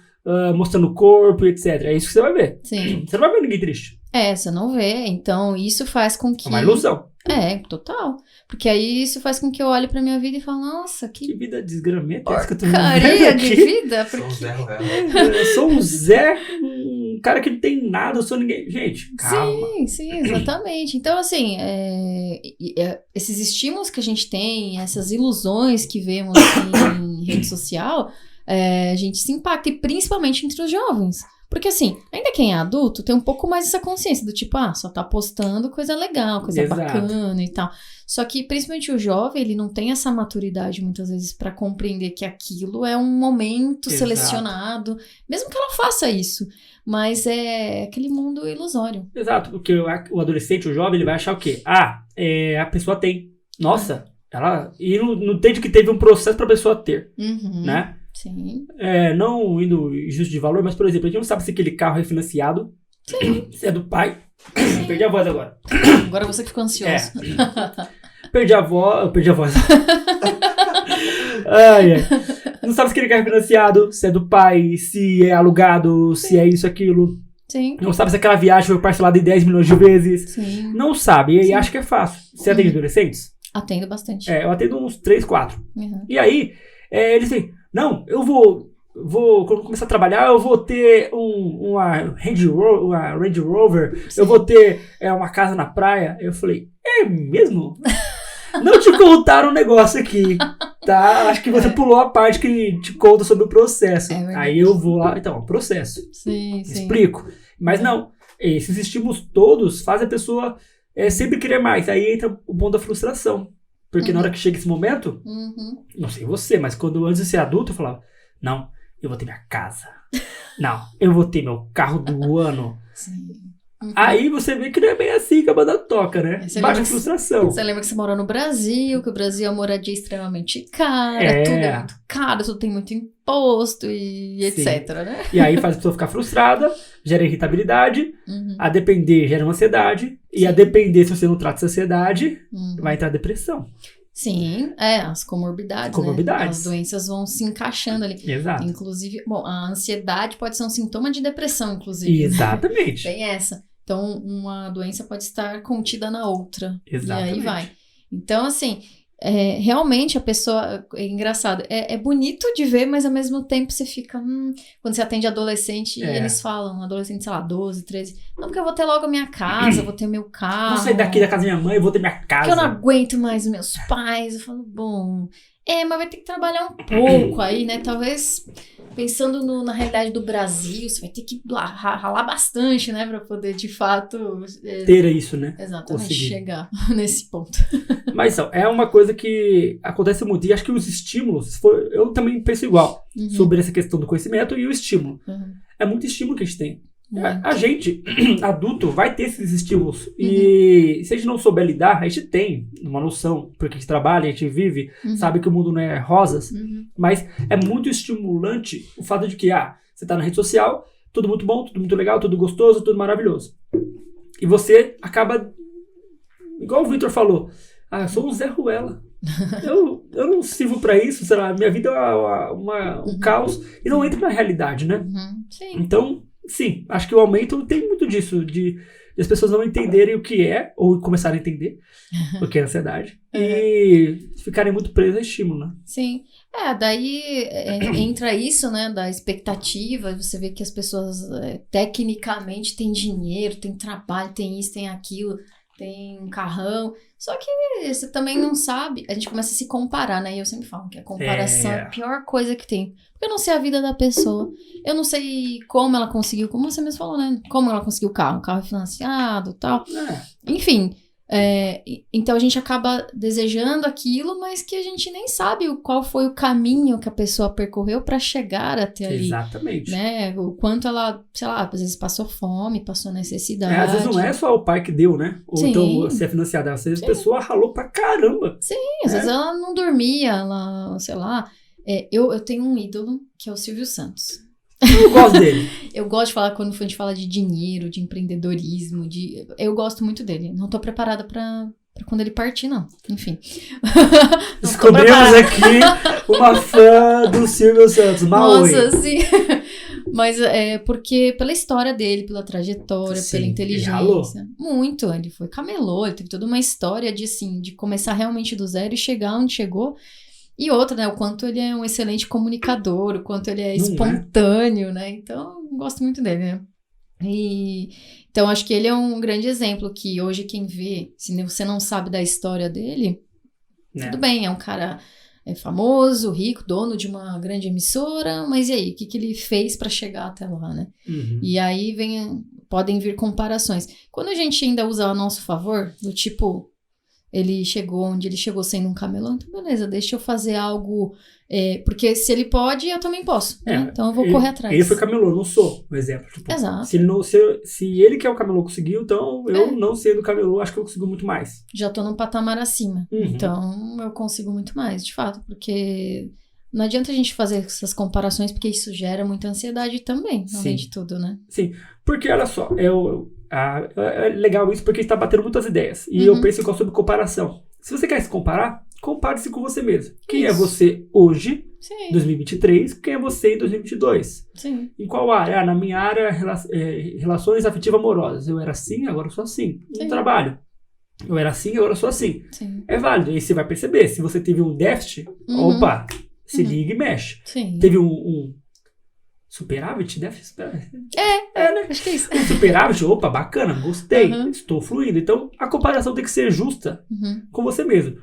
mostrando o corpo, etc. É isso que você vai ver.
Sim.
Você não vai ver ninguém triste.
Você não vê. Então, isso faz com que...
É uma ilusão.
Total. Porque aí isso faz com que eu olhe pra minha vida e fale, nossa, que
vida desgramenta é essa que eu tô
porcaria de vida.
Sou um Zé
Eu sou um Zé, um cara que não tem nada, eu sou ninguém. Gente, calma.
Sim, exatamente. Então, assim, esses estímulos que a gente tem, essas ilusões que vemos em rede social, a gente se impacta, e principalmente entre os jovens. Porque, assim, ainda quem é adulto tem um pouco mais essa consciência do tipo, só tá postando coisa legal, coisa bacana e tal. Só que, principalmente o jovem, ele não tem essa maturidade, muitas vezes, pra compreender que aquilo é um momento selecionado. Mesmo que ela faça isso. Mas é aquele mundo ilusório.
Exato, porque o adolescente, o jovem, ele vai achar o quê? A pessoa tem. Nossa, ela... E não entende que teve um processo pra pessoa ter, né?
Sim.
Não indo justo de valor, mas, por exemplo, a gente não sabe se aquele carro é financiado, se é do pai. Perdi a voz agora.
Agora você que ficou ansioso.
Perdi a voz. Não sabe se aquele carro é financiado, se é do pai, se é alugado, se é isso, aquilo.
Sim.
Não sabe se aquela viagem foi parcelada em 10 milhões de vezes.
Sim.
Não sabe, e aí
Sim.
acha que é fácil. Você atende adolescentes?
Atendo bastante.
Eu atendo uns 3, 4.
Uhum.
E aí, eles dizem, não, eu vou, quando começar a trabalhar, eu vou ter uma Range Rover,
Sim.
eu vou ter uma casa na praia. Eu falei, é mesmo? Não te contaram um negócio aqui, tá? Acho que você pulou a parte que te conta sobre o processo. Aí eu vou lá, então, processo.
Sim.
Explico. Mas não, esses estímulos todos fazem a pessoa sempre querer mais. Aí entra o ponto da frustração. Porque na hora que chega esse momento, não sei você, mas quando antes de ser adulto, eu falava, não, eu vou ter minha casa. Não, eu vou ter meu carro do ano.
Sim.
Aí você vê que não é bem assim que a banda toca, né? Baixa frustração.
Você lembra que você morou no Brasil, que o Brasil é uma moradia extremamente cara, tudo é muito caro, tudo tem muito imposto e etc, né?
E aí faz a pessoa ficar frustrada, gera irritabilidade, a depender gera uma ansiedade, e a depender, se você não trata essa ansiedade, vai entrar depressão.
Sim, as comorbidades, né? As doenças vão se encaixando ali.
Exato.
Inclusive, a ansiedade pode ser um sintoma de depressão, inclusive.
Exatamente.
Tem essa. Então, uma doença pode estar contida na outra.
Exatamente.
E aí vai. Então, assim, realmente a pessoa... É engraçado. É bonito de ver, mas ao mesmo tempo você fica... quando você atende adolescente, e eles falam, adolescente, sei lá, 12, 13... Não, porque eu vou ter logo a minha casa, vou ter meu carro...
Vou sair daqui da casa da minha mãe, vou ter minha casa.
Porque eu não aguento mais meus pais. Eu falo, bom... mas vai ter que trabalhar um pouco aí, né? Talvez... Pensando na realidade do Brasil, você vai ter que ralar bastante, né? Pra poder, de fato...
ter isso, né?
Exatamente, chegar nesse ponto.
Mas é uma coisa que acontece muito. E acho que os estímulos... eu também penso igual. Sobre essa questão do conhecimento e o estímulo. É muito estímulo que a gente tem. A gente, adulto, vai ter esses estímulos. E se a gente não souber lidar, a gente tem uma noção. Porque a gente trabalha, a gente vive, sabe que o mundo não é rosas. Mas é muito estimulante o fato de que, você tá na rede social, tudo muito bom, tudo muito legal, tudo gostoso, tudo maravilhoso. E você acaba, igual o Victor falou, eu sou um Zé Ruela. Eu não sirvo pra isso, sei lá, minha vida é um caos. E não entra na realidade, né?
Sim.
Então... Sim, acho que o aumento tem muito disso, de as pessoas não entenderem o que é, ou começarem a entender o que é ansiedade, e ficarem muito presas a estímulo, né?
Sim, daí entra isso, né, da expectativa, você vê que as pessoas tecnicamente têm dinheiro, têm trabalho, têm isso, têm aquilo, tem um carrão, só que você também não sabe, a gente começa a se comparar, né, e eu sempre falo que a comparação é a pior coisa que tem, porque eu não sei a vida da pessoa, eu não sei como ela conseguiu, como você mesmo falou, né, como ela conseguiu o carro é financiado e tal, enfim, então a gente acaba desejando aquilo, mas que a gente nem sabe qual foi o caminho que a pessoa percorreu para chegar até ali.
Exatamente.
Né? O quanto ela, sei lá, às vezes passou fome, passou necessidade.
Às vezes não é só o pai que deu, né? Ou
Sim.
então se é financiado, às vezes a pessoa ralou pra caramba.
Sim, às vezes ela não dormia, ela, sei lá. Eu tenho um ídolo que é o Silvio Santos.
Eu gosto dele.
Eu gosto de falar quando a gente fala de dinheiro, de empreendedorismo, eu gosto muito dele. Não tô preparada pra quando ele partir, não. Enfim.
Descobrimos aqui uma fã do Silvio Santos. Maui.
Nossa, sim. Mas porque pela história dele, pela trajetória, pela inteligência. Muito. Ele foi camelô, ele teve toda uma história de começar realmente do zero e chegar onde chegou. E outra, né? O quanto ele é um excelente comunicador, o quanto ele é espontâneo, né? Então, eu gosto muito dele, né? Então, acho que ele é um grande exemplo que hoje quem vê, se você não sabe da história dele, tudo bem, é um cara famoso, rico, dono de uma grande emissora, mas e aí? O que ele fez para chegar até lá, né? E aí podem vir comparações. Quando a gente ainda usa a nosso favor, do tipo... ele chegou onde ele chegou sendo um camelô, então beleza, deixa eu fazer algo, porque se ele pode, eu também posso, né? Então eu vou correr atrás.
Ele foi camelô, não sou, por exemplo. Tipo,
Exato.
Se ele que é o camelô conseguiu, então eu não sendo camelô, acho que eu consigo muito mais.
Já tô num patamar acima, então eu consigo muito mais, de fato, porque não adianta a gente fazer essas comparações, porque isso gera muita ansiedade também, além de tudo, né?
Sim, porque olha só, é legal isso porque está batendo muitas ideias. E eu penso sobre comparação. Se você quer se comparar, compare-se com você mesmo. Quem é você hoje,
Sim.
2023, quem é você em 2022?
Sim.
Em qual área? Na minha área, relações afetivas amorosas. Eu era assim, agora eu sou assim. No trabalho. Eu era assim, agora eu sou assim.
Sim.
É válido. Aí você vai perceber. Se você teve um déficit, opa, se liga e mexe.
Sim.
Teve um superávit, déficit? Né?
Acho que é isso.
Um superávit, opa, bacana, gostei, estou fluindo. Então, a comparação tem que ser justa com você mesmo.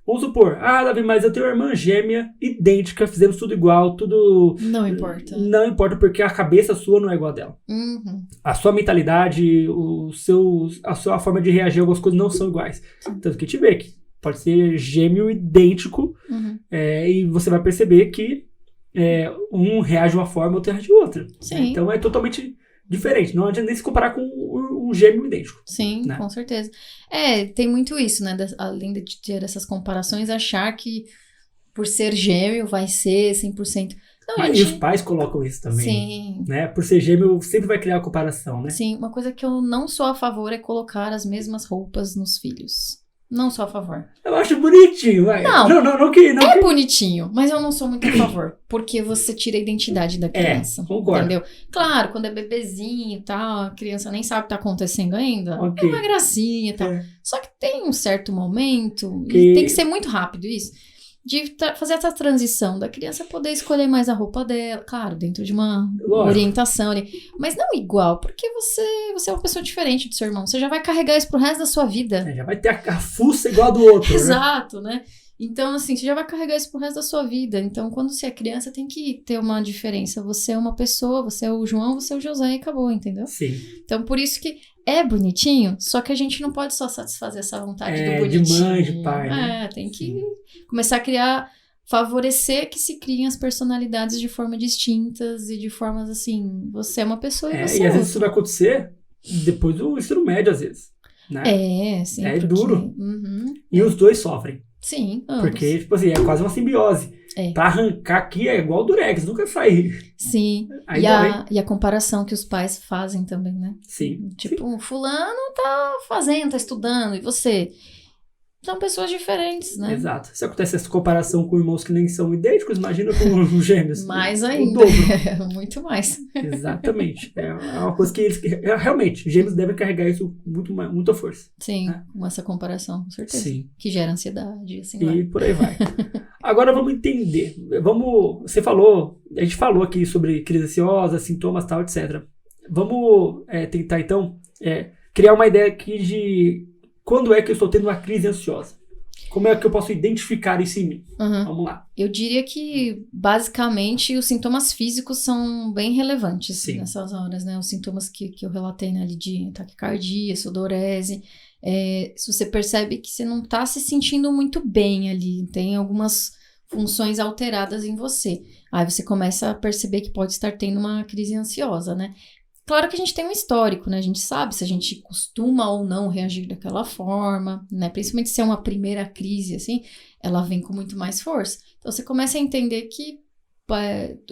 Vamos supor, Davi, mas eu tenho uma irmã gêmea, idêntica, fizemos tudo igual, tudo...
Não importa.
Não importa, porque a cabeça sua não é igual a dela. A sua mentalidade, a sua forma de reagir a algumas coisas não são iguais. Tanto que te vê que pode ser gêmeo idêntico, e você vai perceber que um reage de uma forma, outro reage de outra.
Sim.
Então é totalmente diferente. Não adianta nem se comparar com um gêmeo idêntico.
Sim, né? Com certeza. Tem muito isso, né? Além de ter essas comparações, achar que por ser gêmeo vai ser 100%. Não,
E os pais colocam isso também.
Sim.
Né? Por ser gêmeo, sempre vai criar a comparação, né?
Sim, uma coisa que eu não sou a favor é colocar as mesmas roupas nos filhos. Não sou a favor.
Eu acho bonitinho, vai. Não
bonitinho, mas eu não sou muito a favor. Porque você tira a identidade da criança.
Concordo.
Entendeu? Claro, quando é bebezinho e tal, a criança nem sabe o que tá acontecendo ainda.
Okay.
É uma gracinha e tal. Só que tem um certo momento, e tem que ser muito rápido isso, de fazer essa transição da criança poder escolher mais a roupa dela, claro, dentro de uma orientação ali, mas não igual, porque você é uma pessoa diferente do seu irmão, você já vai carregar isso pro resto da sua vida.
Já vai ter a fuça igual a do outro.
Exato, né? Então, assim, você já vai carregar isso pro resto da sua vida. Então, quando você é criança, tem que ter uma diferença. Você é uma pessoa, você é o João, você é o José e acabou, entendeu?
Sim.
Então, por isso que é bonitinho, só que a gente não pode só satisfazer essa vontade do bonitinho.
De mãe, de pai, né?
Tem que começar a favorecer que se criem as personalidades de forma distintas e de formas assim, você é uma pessoa e você
e às vezes isso vai acontecer depois do ensino médio, às vezes. Né?
Sim.
É duro. E os dois sofrem.
Sim, ambos.
Porque, tipo assim, é quase uma simbiose. Pra arrancar aqui é igual o durex, nunca sair.
Sim. E a comparação que os pais fazem também, né?
Sim.
Tipo, fulano tá fazendo, tá estudando, e você? São pessoas diferentes, né?
Exato. Se acontece essa comparação com irmãos que nem são idênticos, imagina com os gêmeos.
Mais ainda.
O dobro.
Muito mais.
Exatamente. É uma coisa que eles... Realmente, gêmeos devem carregar isso com muita força.
Sim, com essa comparação, com certeza.
Sim.
Que gera ansiedade, assim
E
vai.
por aí vai. Agora vamos entender. A gente falou aqui sobre crise ansiosa, sintomas, tal, etc. Vamos tentar, então, criar uma ideia aqui de... Quando é que eu estou tendo uma crise ansiosa? Como é que eu posso identificar isso em mim? Vamos lá.
Eu diria que, basicamente, os sintomas físicos são bem relevantes nessas horas, né? Os sintomas que eu relatei, né, ali de taquicardia, sudorese. Se você percebe que você não está se sentindo muito bem ali, tem algumas funções alteradas em você. Aí você começa a perceber que pode estar tendo uma crise ansiosa, né? Claro que a gente tem um histórico, né? A gente sabe se a gente costuma ou não reagir daquela forma, né? Principalmente se é uma primeira crise, assim, ela vem com muito mais força. Então, você começa a entender que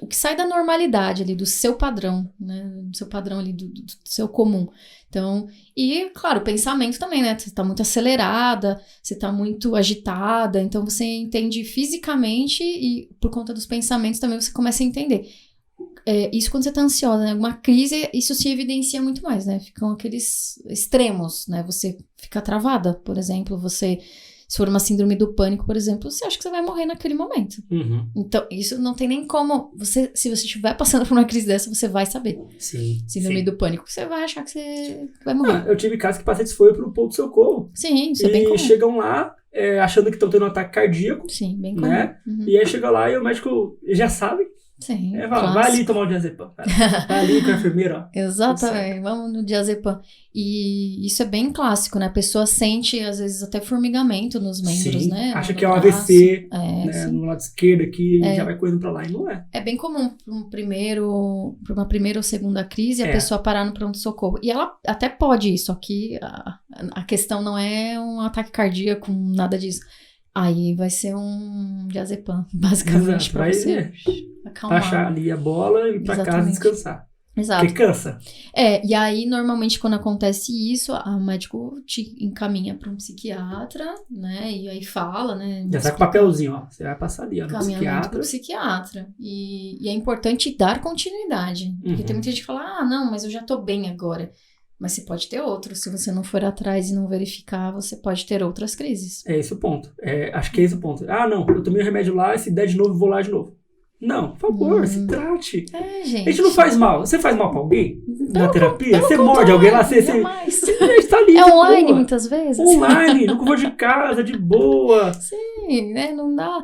o que sai da normalidade ali, do seu padrão, né? Do seu padrão ali, do seu comum. Então, e, claro, o pensamento também, né? Você tá muito acelerada, você tá muito agitada, então você entende fisicamente e, por conta dos pensamentos, também você começa a entender. Isso quando você tá ansiosa, né? Uma crise, isso se evidencia muito mais, né? Ficam aqueles extremos, né? Você fica travada, por exemplo, se for uma síndrome do pânico, por exemplo, você acha que você vai morrer naquele momento. Então, isso não tem nem como, se você estiver passando por uma crise dessa, você vai saber.
Sim.
Síndrome do pânico, você vai achar que você vai morrer.
Eu tive casos que pacientes foram pro ponto de socorro.
Sim, isso é bem comum.
E chegam lá, achando que estão tendo um ataque cardíaco.
Sim, bem comum.
Né? E aí chega lá e o médico já sabe.
Sim,
Vai ali tomar o diazepam. Vai ali com a enfermeira, ó.
Exatamente, vamos no diazepam. E isso é bem clássico, né? A pessoa sente, às vezes, até formigamento nos membros,
Sim,
né?
acha
No
que é um
braço.
AVC, né?
Sim.
No lado esquerdo aqui, já vai correndo pra lá, e não é.
É bem comum para uma primeira ou segunda crise a pessoa parar no pronto-socorro. E ela até pode ir, só que a questão não é um ataque cardíaco, nada disso. Aí vai ser um diazepam, basicamente, para você acalmar.
Baixar ali a bola e ir pra casa descansar.
Exato.
Porque cansa.
E aí, normalmente, quando acontece isso, o médico te encaminha para um psiquiatra, né? E aí fala, né?
Já tá com o papelzinho, ó. Você vai passar ali, ó, no
psiquiatra. Psiquiatra. E é importante dar continuidade. Porque tem muita gente que fala, não, mas eu já tô bem agora. Mas você pode ter outro. Se você não for atrás e não verificar, você pode ter outras crises.
É esse o ponto. Acho que é esse o ponto. Não, eu tomei o remédio lá, se der de novo, eu vou lá de novo. Não, por favor, se trate.
Gente.
A gente não faz mal. Você faz mal pra alguém na terapia? Você
contrário,
morde alguém lá? Você tá ali
é online boa. Muitas vezes.
Online, no conforto de casa, de boa.
Sim, né? Não dá.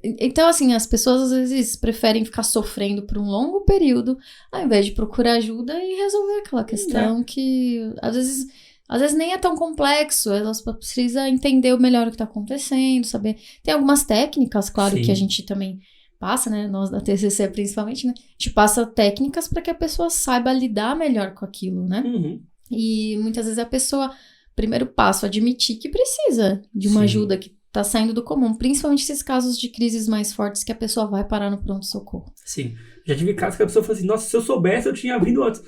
Então, assim, as pessoas às vezes preferem ficar sofrendo por um longo período, ao invés de procurar ajuda e resolver aquela questão que às vezes nem é tão complexo, elas precisam entender melhor o que está acontecendo, saber. Tem algumas técnicas, claro, que a gente também passa, né? Nós da TCC principalmente, né? A gente passa técnicas para que a pessoa saiba lidar melhor com aquilo, né? E muitas vezes a pessoa, primeiro passo, admitir que precisa de uma ajuda que tá saindo do comum, principalmente esses casos de crises mais fortes que a pessoa vai parar no pronto-socorro.
Sim. Já tive casos que a pessoa falou assim, nossa, se eu soubesse, eu tinha vindo antes.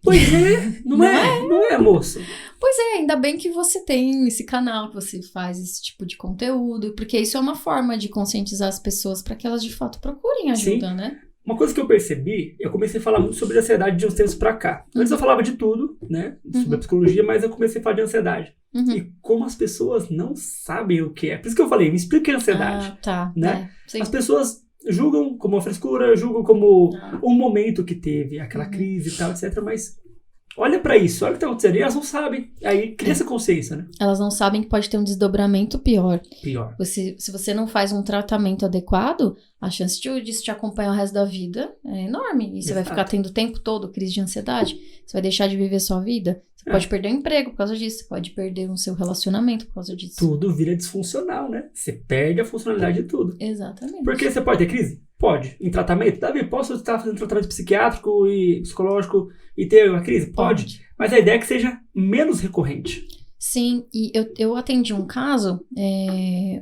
Pois é, não é, moço.
Pois é, ainda bem que você tem esse canal, que você faz esse tipo de conteúdo, porque isso é uma forma de conscientizar as pessoas para que elas de fato procurem ajuda, né?
Uma coisa que eu percebi, eu comecei a falar muito sobre ansiedade de uns tempos pra cá. Antes eu falava de tudo, né, sobre a psicologia, mas eu comecei a falar de ansiedade. E como as pessoas não sabem o que é. Por isso que eu falei, me explique a ansiedade. Né? As pessoas julgam como uma frescura, julgam como um momento que teve, aquela crise e tal, etc. Mas olha pra isso, olha o que tá acontecendo. E elas não sabem. Aí cria essa consciência, né?
Elas não sabem que pode ter um desdobramento pior.
Se
você não faz um tratamento adequado, a chance disso te acompanhar o resto da vida é enorme. E você vai ficar tendo o tempo todo crise de ansiedade. Você vai deixar de viver sua vida. Você pode perder o emprego por causa disso. Você pode perder o seu relacionamento por causa disso.
Tudo vira disfuncional, né? Você perde a funcionalidade de tudo.
Exatamente.
Porque você pode ter crise? Pode. Em tratamento? Davi, posso estar fazendo tratamento psiquiátrico e psicológico e ter uma crise? Pode. Mas a ideia é que seja menos recorrente.
Sim, e eu atendi um caso,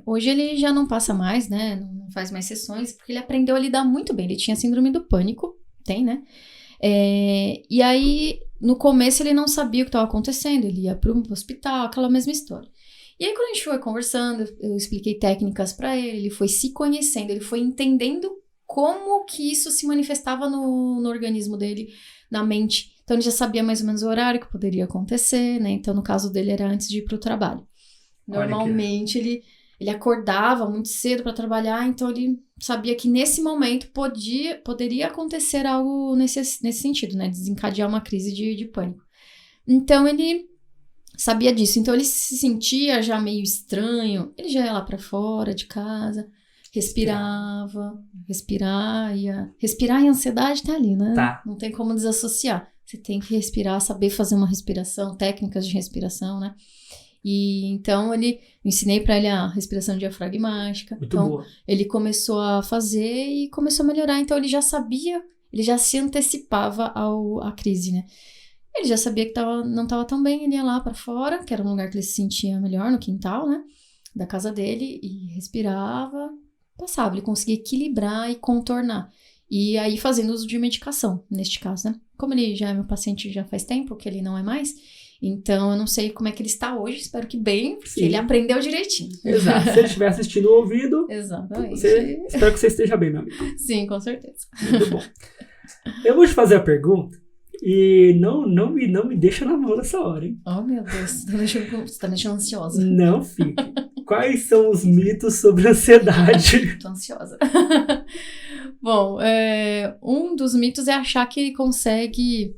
hoje ele já não passa mais, né, não faz mais sessões, porque ele aprendeu a lidar muito bem, ele tinha síndrome do pânico, né, e aí no começo ele não sabia o que estava acontecendo, ele ia para o hospital, aquela mesma história. E aí quando a gente foi conversando, eu expliquei técnicas para ele foi se conhecendo, ele foi entendendo como que isso se manifestava no organismo dele, na mente. Então, ele já sabia mais ou menos o horário que poderia acontecer, né? Então, no caso dele, era antes de ir para o trabalho. Normalmente, ele acordava muito cedo para trabalhar, então ele sabia que nesse momento poderia acontecer algo nesse sentido, né? Desencadear uma crise de pânico. Então, ele sabia disso. Então, ele se sentia já meio estranho. Ele já ia lá para fora de casa, respirar e a ansiedade tá ali, né? Não tem como desassociar. Você tem que respirar, saber fazer uma respiração, técnicas de respiração, né? E então eu ensinei pra ele a respiração diafragmática.
Muito boa.
Ele começou a fazer e começou a melhorar. Então ele já sabia, ele já se antecipava à crise, né? Ele já sabia que não tava tão bem, ele ia lá pra fora, que era um lugar que ele se sentia melhor, no quintal, né? Da casa dele, e respirava, passava. Ele conseguia equilibrar e contornar. E aí fazendo uso de medicação, neste caso, né? Como ele já é meu paciente já faz tempo, que ele não é mais, então eu não sei como é que ele está hoje, espero que bem, porque ele aprendeu direitinho.
Exato, se ele estiver assistindo ou ouvindo,
exatamente.
Espero que você esteja bem, meu amigo.
Sim, com certeza.
Muito bom. Eu vou te fazer a pergunta e não me deixa na mão nessa hora, hein?
Oh, meu Deus, você tá me deixando ansiosa.
Não fique. Quais são os mitos sobre ansiedade?
Tô ansiosa. Bom, um dos mitos é achar que ele consegue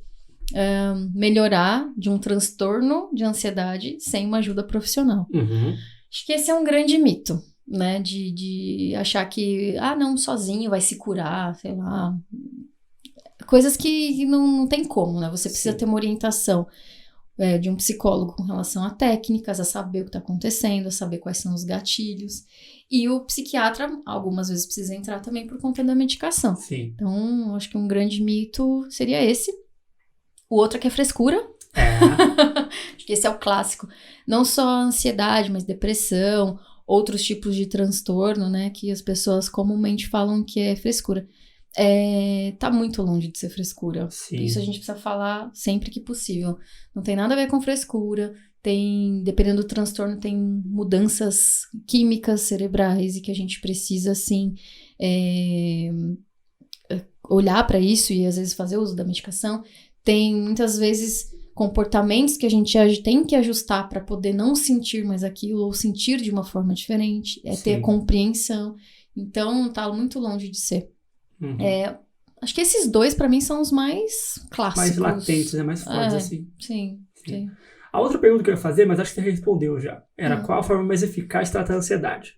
melhorar de um transtorno de ansiedade sem uma ajuda profissional.
Uhum.
Acho que esse é um grande mito. né? De achar que, não, sozinho vai se curar, sei lá. Coisas que não tem como, né? Você precisa ter uma orientação de um psicólogo com relação a técnicas, a saber o que está acontecendo, a saber quais são os gatilhos. E o psiquiatra, algumas vezes, precisa entrar também por conta da medicação.
Sim.
Então, acho que um grande mito seria esse. O outro é que é frescura. Acho que esse é o clássico. Não só a ansiedade, mas depressão, outros tipos de transtorno, né? Que as pessoas comumente falam que é frescura. Tá muito longe de ser frescura.
Sim.
Isso a gente precisa falar sempre que possível. Não tem nada a ver com frescura. Dependendo do transtorno, tem mudanças químicas cerebrais e que a gente precisa, assim, olhar para isso e, às vezes, fazer uso da medicação. Tem, muitas vezes, comportamentos que a gente tem que ajustar para poder não sentir mais aquilo ou sentir de uma forma diferente. Ter a compreensão. Então, tá muito longe de ser.
Uhum.
Acho que esses dois, para mim, são os mais clássicos.
Mais latentes, né? Mais fortes, assim.
Sim.
A outra pergunta que eu ia fazer, mas acho que você respondeu já, era qual a forma mais eficaz de tratar a ansiedade?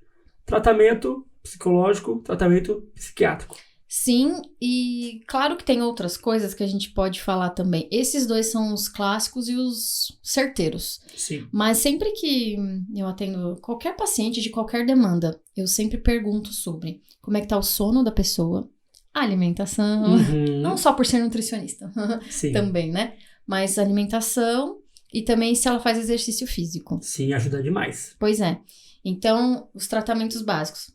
Tratamento psicológico, tratamento psiquiátrico.
Sim, e claro que tem outras coisas que a gente pode falar também. Esses dois são os clássicos e os certeiros.
Sim.
Mas sempre que eu atendo qualquer paciente de qualquer demanda, eu sempre pergunto sobre como é que tá o sono da pessoa, a alimentação, não só por ser nutricionista, também, né? Mas alimentação e também se ela faz exercício físico.
Sim, ajuda demais.
Pois é. Então, os tratamentos básicos.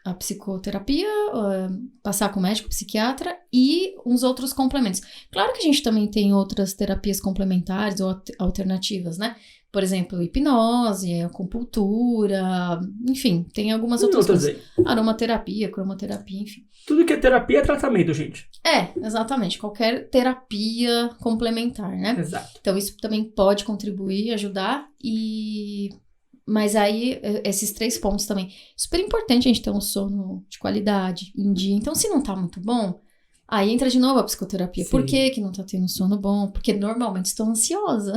A psicoterapia, passar com o médico, psiquiatra e uns outros complementos. Claro que a gente também tem outras terapias complementares ou alternativas, né? Por exemplo, hipnose, acupuntura, enfim, tem algumas outras coisas. Aromaterapia, cromoterapia, enfim.
Tudo que é terapia é tratamento, gente.
Exatamente. Qualquer terapia complementar, né?
Exato.
Então, isso também pode contribuir, ajudar Mas aí, esses 3 pontos também. Super importante a gente ter um sono de qualidade, em dia. Então, se não tá muito bom, aí entra de novo a psicoterapia.
Sim.
Por que não tá tendo sono bom? Porque normalmente estou ansiosa.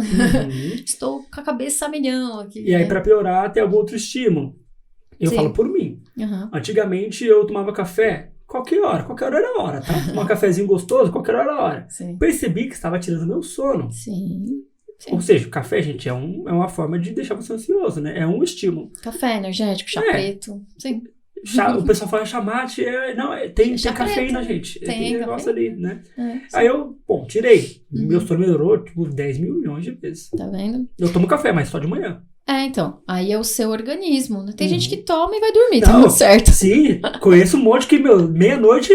Estou com a cabeça a milhão aqui.
E aí, pra piorar, tem algum outro estímulo. Eu falo por mim. Antigamente, eu tomava café qualquer hora era a hora, tá? Um cafezinho gostoso, qualquer hora era a hora.
Sim.
Percebi que estava tirando meu sono.
Sim.
Ou seja, o café, gente, é uma forma de deixar você ansioso, né? É um estímulo.
Café energético, chá preto. Sim.
O pessoal fala chamate, tem cafeína, gente. Tem negócio ali, né? Aí eu, tirei. Meu sono melhorou, 10 milhões de vezes.
Tá vendo?
Eu tomo café, mas só de manhã.
Então, aí é o seu organismo, né? Tem gente que toma e vai dormir, tá tudo certo.
Sim, conheço um monte que, meia-noite,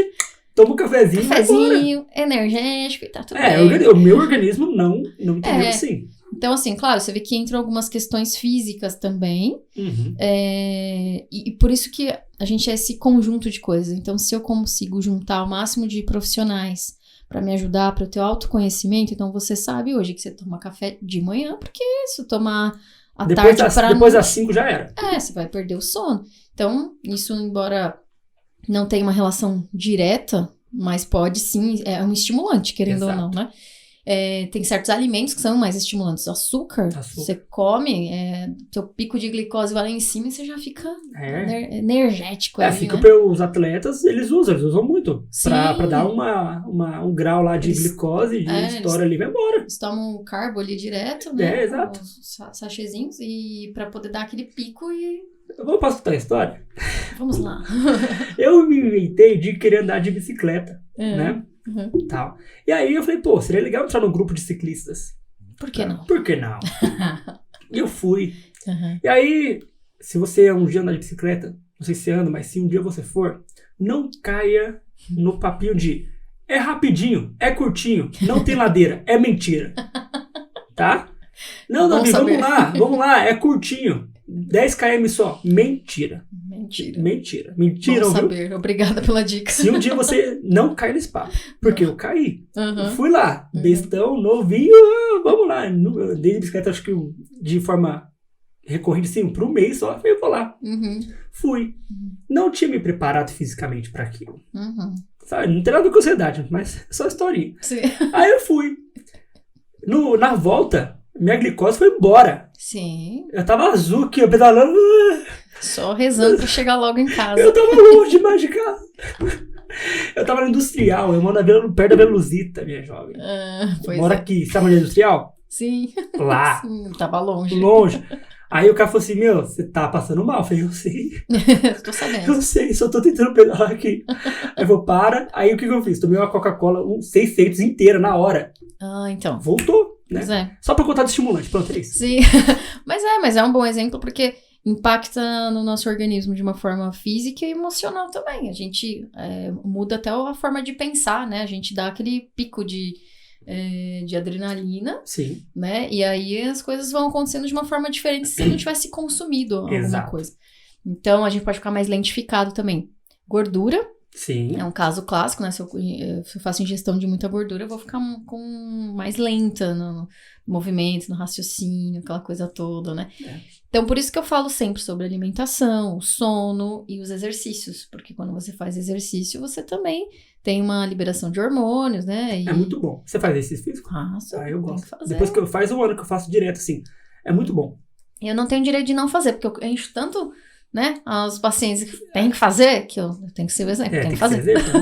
toma um cafezinho
energético e tá tudo bem.
O meu organismo não entendeu assim.
Então, assim, claro, você vê que entram algumas questões físicas também. E por isso que a gente é esse conjunto de coisas. Então, se eu consigo juntar o máximo de profissionais para me ajudar, para eu ter autoconhecimento, então você sabe hoje que você toma café de manhã, porque se eu tomar à tarde
depois das 5 já era.
Você vai perder o sono. Então, isso, embora não tenha uma relação direta, mas pode sim, é um estimulante, querendo ou não, né? Tem certos alimentos que são mais estimulantes. Açúcar. Você come, seu pico de glicose vai lá em cima e você já fica energético.
Assim,
né?
Os atletas, eles usam muito. Pra dar um grau lá de glicose, de história ali, vai embora.
Eles tomam carbo ali direto, né?
Exato.
Os sachezinhos, e pra poder dar aquele pico e...
Eu posso contar a história?
Vamos lá.
Eu me inventei de querer andar de bicicleta, né? Tal. E aí eu falei, seria legal entrar num grupo de ciclistas.
Por que não?
Por que não? E eu fui. E aí, se você um dia andar de bicicleta, não sei se você anda, mas se um dia você for, não caia no papinho de é rapidinho, é curtinho, não tem ladeira, é mentira. Tá? Não, vamos lá, é curtinho. 10 km só. Mentira. Bom
saber.
Viu?
Obrigada pela dica.
Se um dia você não cai nesse papo. Porque eu caí. Eu fui lá. Bestão, novinho. Vamos lá. Eu dei de bicicleta, acho que de forma recorrente, assim, por um mês só. Eu vou lá. Fui. Não tinha me preparado fisicamente para aquilo. Sabe? Não tem nada com ansiedade, mas só historinha.
Sim.
Aí eu fui. Na volta, minha glicose foi embora.
Sim.
Eu tava azul aqui, eu pedalando.
Só rezando pra chegar logo em casa.
Eu tava longe demais de casa. Eu tava no Industrial, eu moro perto da Veluzita, minha jovem.
Pois
Moro
é.
aqui, sabe onde é Industrial?
Sim.
Lá,
Sim, tava longe.
longe. Aí o cara falou assim, meu, você tá passando mal. Eu falei, eu sei,
Tô sabendo.
eu sei, só tô tentando pedalar aqui. Aí eu vou, para. Aí o que eu fiz? Tomei uma Coca-Cola, 600 inteira, na hora.
Então.
Voltou, né?
Pois é.
Só pra contar de estimulante, pronto, é isso.
Sim. Mas é um bom exemplo porque impacta no nosso organismo de uma forma física e emocional também. A gente muda até a forma de pensar, né? A gente dá aquele pico de adrenalina,
Sim,
né? E aí as coisas vão acontecendo de uma forma diferente se não tivesse consumido alguma
Exato.
coisa. Então, a gente pode ficar mais lentificado também. Gordura
sim.
é um caso clássico, né? Se eu faço ingestão de muita gordura, eu vou ficar mais lenta no movimento, no raciocínio, aquela coisa toda, né? Então, por isso que eu falo sempre sobre alimentação, o sono e os exercícios. Porque quando você faz exercício, você também tem uma liberação de hormônios, né?
É muito bom. Você faz exercício físico?
Faço,
Ah, eu
tem
gosto.
que fazer.
Depois que faz um ano que eu faço direto, assim. É muito bom.
Eu não tenho direito de não fazer, porque eu encho tanto, né, aos pacientes que tem que fazer, que eu tenho que ser o exemplo, tem que fazer.
Ser exemplo,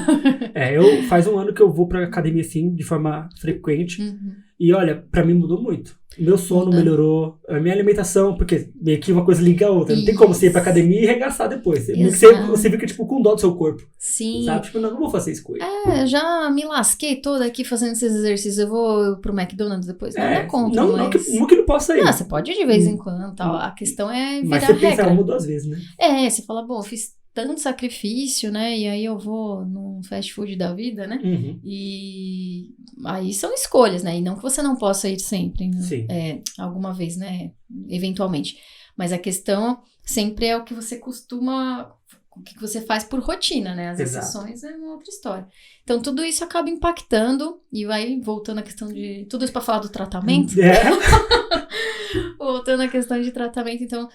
né? Eu faz um ano que eu vou pra academia, assim, de forma frequente. E olha, pra mim mudou muito. Meu sono melhorou, a minha alimentação, porque meio que uma coisa liga a outra. Não tem como você ir pra academia e regaçar depois. Você fica, tipo, com dó do seu corpo.
Sim.
Sabe? Tipo, não vou fazer isso com ele.
Eu já me lasquei toda aqui fazendo esses exercícios. Eu vou pro McDonald's depois? Não dá conta,
não que não possa ir.
Não, você pode ir de vez em quando, tal. A questão é virar
mas você pensa
regra.
uma ou duas vezes, né?
Você fala, bom, eu fiz tanto sacrifício, né? E aí eu vou num fast food da vida, né?
Uhum.
E aí são escolhas, né? E não que você não possa ir sempre, né?
Sim.
Alguma vez, né? Eventualmente. Mas a questão sempre é o que você costuma, o que você faz por rotina, né? As
Exato.
exceções é uma outra história. Então tudo isso acaba impactando e vai voltando à questão de... Tudo isso para falar do tratamento? Voltando à questão de tratamento, então...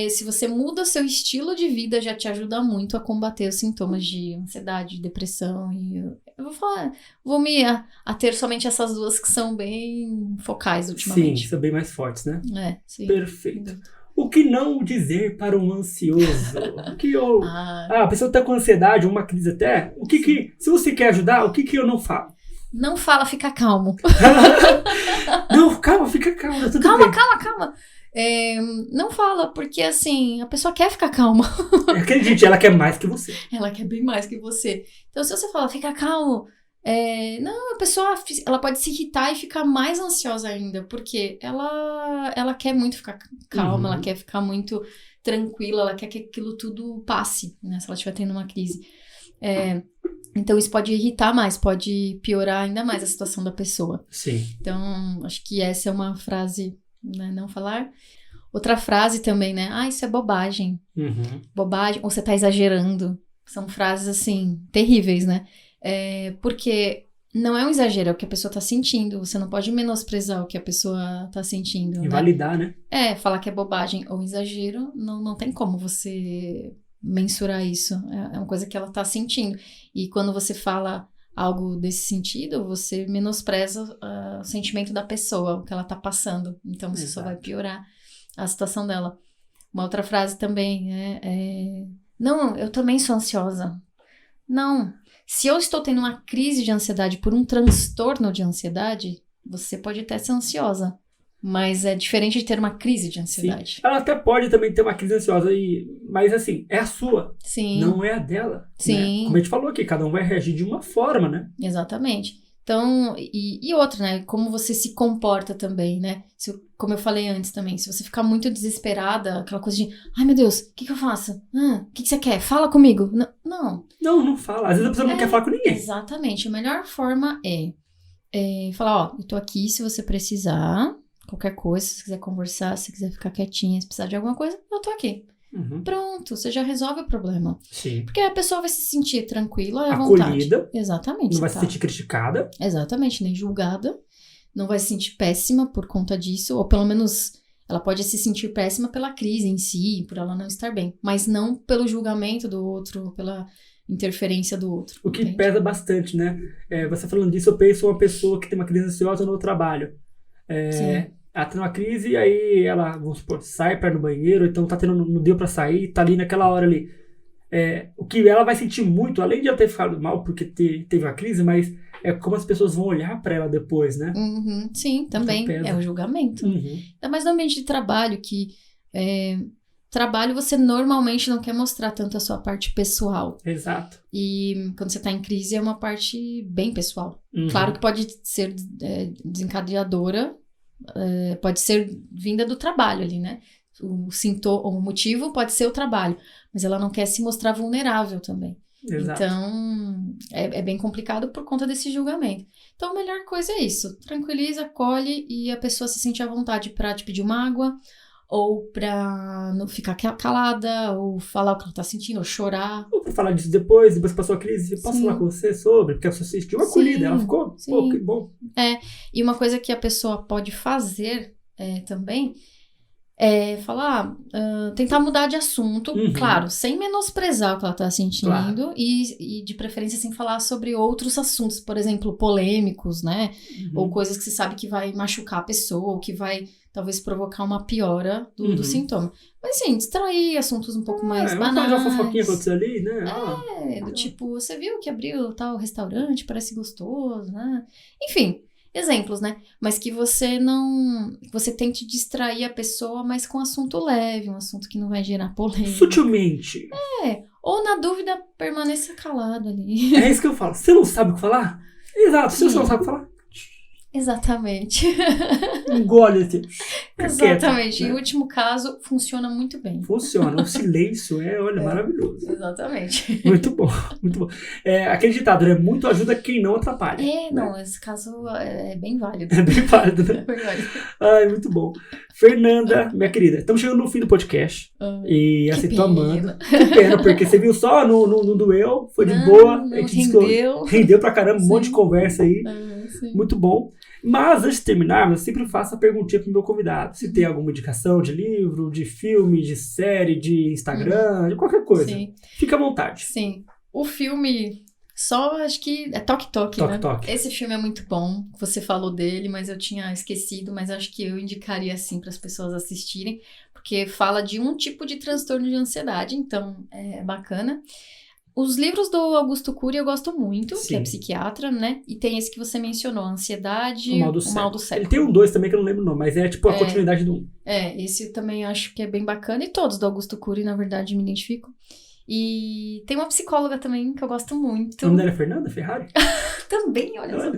se você muda o seu estilo de vida, já te ajuda muito a combater os sintomas de ansiedade, de depressão. E eu vou me ater somente essas duas que são bem focais ultimamente.
Sim, são bem mais fortes, né?
Sim.
Perfeito. O que não dizer para um ansioso? A pessoa está com ansiedade, uma crise até. Se você quer ajudar, o que eu não falo?
Não fala, fica calmo.
Não, calma, fica calma. Tudo
calma,
bem.
calma. Não fala, porque assim, a pessoa quer ficar calma.
Acredite, ela quer mais que você.
Ela quer bem mais que você. Então, se você fala, fica calmo, não, a pessoa ela pode se irritar e ficar mais ansiosa ainda, porque ela quer muito ficar calma, ela quer ficar muito tranquila, ela quer que aquilo tudo passe, né, se ela estiver tendo uma crise. Então, isso pode irritar mais, pode piorar ainda mais a situação da pessoa.
Sim.
Então, acho que essa é uma frase... Né, não falar. Outra frase também, né? Isso é bobagem. Bobagem, ou você tá exagerando. São frases, assim, terríveis, né? Porque não é um exagero, é o que a pessoa tá sentindo. Você não pode menosprezar o que a pessoa tá sentindo.
Invalidar, né?
Falar que é bobagem ou exagero, não tem como você mensurar isso. É uma coisa que ela tá sentindo. E quando você fala... algo desse sentido, você menospreza o sentimento da pessoa, o que ela tá passando. Então, você só vai piorar a situação dela. Uma outra frase também não, eu também sou ansiosa. Não, se eu estou tendo uma crise de ansiedade por um transtorno de ansiedade, você pode até ser ansiosa. Mas é diferente de ter uma crise de ansiedade.
Sim. Ela até pode também ter uma crise ansiosa, mas assim, é a sua.
Sim.
Não é a dela.
Sim.
Né? Como a gente falou aqui, cada um vai reagir de uma forma, né?
Exatamente. Então, e outra, né? Como você se comporta também, né? Como eu falei antes também, se você ficar muito desesperada, aquela coisa de, ai meu Deus, o que eu faço? O que você quer? Fala comigo. Não.
Não fala. Às vezes a pessoa não quer falar com ninguém.
Exatamente. A melhor forma é falar, eu tô aqui se você precisar, qualquer coisa, se você quiser conversar, se quiser ficar quietinha, se precisar de alguma coisa, eu tô aqui. Pronto, você já resolve o problema.
Sim.
Porque a pessoa vai se sentir tranquila, à
acolhida,
vontade. Exatamente.
Não vai se sentir criticada.
Exatamente, nem julgada. Não vai se sentir péssima por conta disso, ou pelo menos ela pode se sentir péssima pela crise em si, por ela não estar bem, mas não pelo julgamento do outro, pela interferência do outro.
O que
entende?
pesa bastante, né? Você falando disso, eu penso uma pessoa que tem uma crise ansiosa no trabalho. Ela tem uma crise e aí ela, vamos supor, sai pra ir no banheiro, então tá tendo, não deu pra sair, tá ali naquela hora ali. O que ela vai sentir muito, além de ela ter ficado mal porque teve uma crise, mas é como as pessoas vão olhar pra ela depois, né?
Uhum, sim, também.
Então pesa.
É o julgamento.
Uhum.
Ainda mais no ambiente de trabalho, que trabalho você normalmente não quer mostrar tanto a sua parte pessoal.
Exato.
E quando você tá em crise é uma parte bem pessoal.
Uhum.
Claro que pode ser desencadeadora, pode ser vinda do trabalho ali, né? O sintoma, o motivo pode ser o trabalho, mas ela não quer se mostrar vulnerável também.
Exato.
Então, é bem complicado por conta desse julgamento. Então, a melhor coisa é isso. Tranquiliza, acolhe e a pessoa se sente à vontade pra te pedir uma água, ou pra não ficar calada, ou falar o que ela tá sentindo, ou chorar.
Ou pra falar disso depois passou a crise, posso
Sim.
falar com você sobre? Porque a pessoa sentiu uma acolhida, ela ficou,
Sim.
pô, que bom.
E uma coisa que a pessoa pode fazer também é falar, tentar mudar de assunto,
Uhum.
claro, sem menosprezar o que ela tá sentindo,
Claro.
e de preferência sem falar sobre outros assuntos, por exemplo, polêmicos, né? Ou coisas que você sabe que vai machucar a pessoa, ou que vai talvez provocar uma piora do sintoma. Mas assim, distrair assuntos um pouco mais banais.
Uma fofoquinha aconteceu ali, né?
Do tipo, você viu que abriu tal restaurante, parece gostoso, né? Enfim, exemplos, né? Mas que você você tente distrair a pessoa, mas com um assunto leve, um assunto que não vai gerar polêmica.
Sutilmente.
Ou na dúvida, permaneça calado ali.
É isso que eu falo. Você não sabe o que falar? Exato. Se você não sabe o que falar,
Exatamente.
engole assim.
Exatamente.
Quieto, né?
Em último caso, funciona muito bem.
Funciona. O silêncio olha, maravilhoso.
Exatamente.
Muito bom, muito bom. Aquele ditado, né? Muito ajuda quem não atrapalha.
Não, esse caso é bem válido.
É bem válido, né?
É bem válido.
Ai, muito bom. Fernanda, minha querida, estamos chegando no fim do podcast. E assim, tô amando. Que pena, porque você viu só, não doeu, foi de boa. A gente rendeu pra caramba, um monte de conversa aí.
Sim.
Muito bom. Mas antes de terminarmos, eu sempre faço a perguntinha pro meu convidado. Se tem alguma indicação de livro, de filme, de série, de Instagram, de qualquer coisa.
Sim.
Fica à vontade.
Sim. O filme, acho que é Tok Tok, né?
Tok.
Esse filme é muito bom. Você falou dele, mas eu tinha esquecido. Mas acho que eu indicaria, assim, para as pessoas assistirem. Porque fala de um tipo de transtorno de ansiedade. Então, é bacana. Os livros do Augusto Cury eu gosto muito,
Sim.
que é psiquiatra, né? E tem esse que você mencionou, Ansiedade,
O Mal do Século. Ele tem um 2 também que eu não lembro o nome, mas é tipo a continuidade do 1.
Esse eu também acho que é bem bacana. E todos do Augusto Cury, na verdade, me identifico. E tem uma psicóloga também que eu gosto muito.
O nome dela é Fernanda Ferrari?
Também, olha só.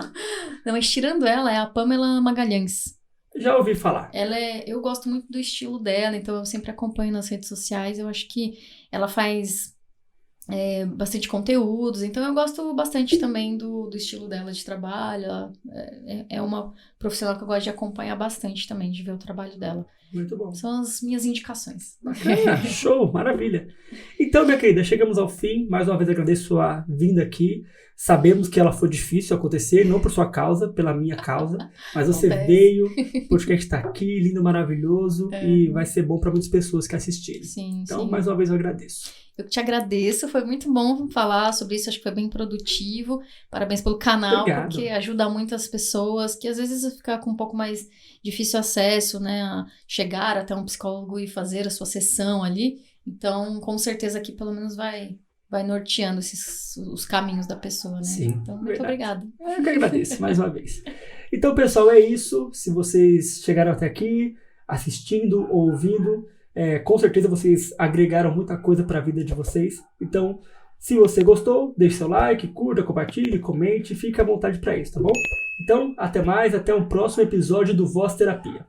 Não, mas tirando ela, é a Pamela Magalhães.
Já ouvi falar.
Eu gosto muito do estilo dela, então eu sempre acompanho nas redes sociais. Eu acho que ela faz bastante conteúdos, então eu gosto bastante também do estilo dela de trabalho. Ela é uma profissional que eu gosto de acompanhar bastante também, de ver o trabalho dela.
Muito bom.
São as minhas indicações.
Bacana, show, maravilha. Então, minha querida, chegamos ao fim. Mais uma vez agradeço a vinda aqui. Sabemos que ela foi difícil acontecer, não por sua causa, pela minha causa. Mas você veio, o podcast está aqui, lindo, maravilhoso, e vai ser bom para muitas pessoas que assistirem.
Sim,
então,
sim.
mais uma vez eu agradeço.
Eu te agradeço, foi muito bom falar sobre isso, acho que foi bem produtivo. Parabéns pelo canal,
Obrigado.
Porque ajuda muitas pessoas que às vezes fica com um pouco mais difícil acesso, né, a chegar até um psicólogo e fazer a sua sessão ali. Então, com certeza aqui pelo menos vai norteando os caminhos da pessoa, né?
Sim,
então, muito obrigada.
Eu que agradeço, mais uma vez. Então, pessoal, é isso. Se vocês chegaram até aqui, assistindo, ouvindo, com certeza vocês agregaram muita coisa para a vida de vocês. Então, se você gostou, deixe seu like, curta, compartilhe, comente, fique à vontade para isso, tá bom? Então, até mais, até um próximo episódio do Voz Terapia.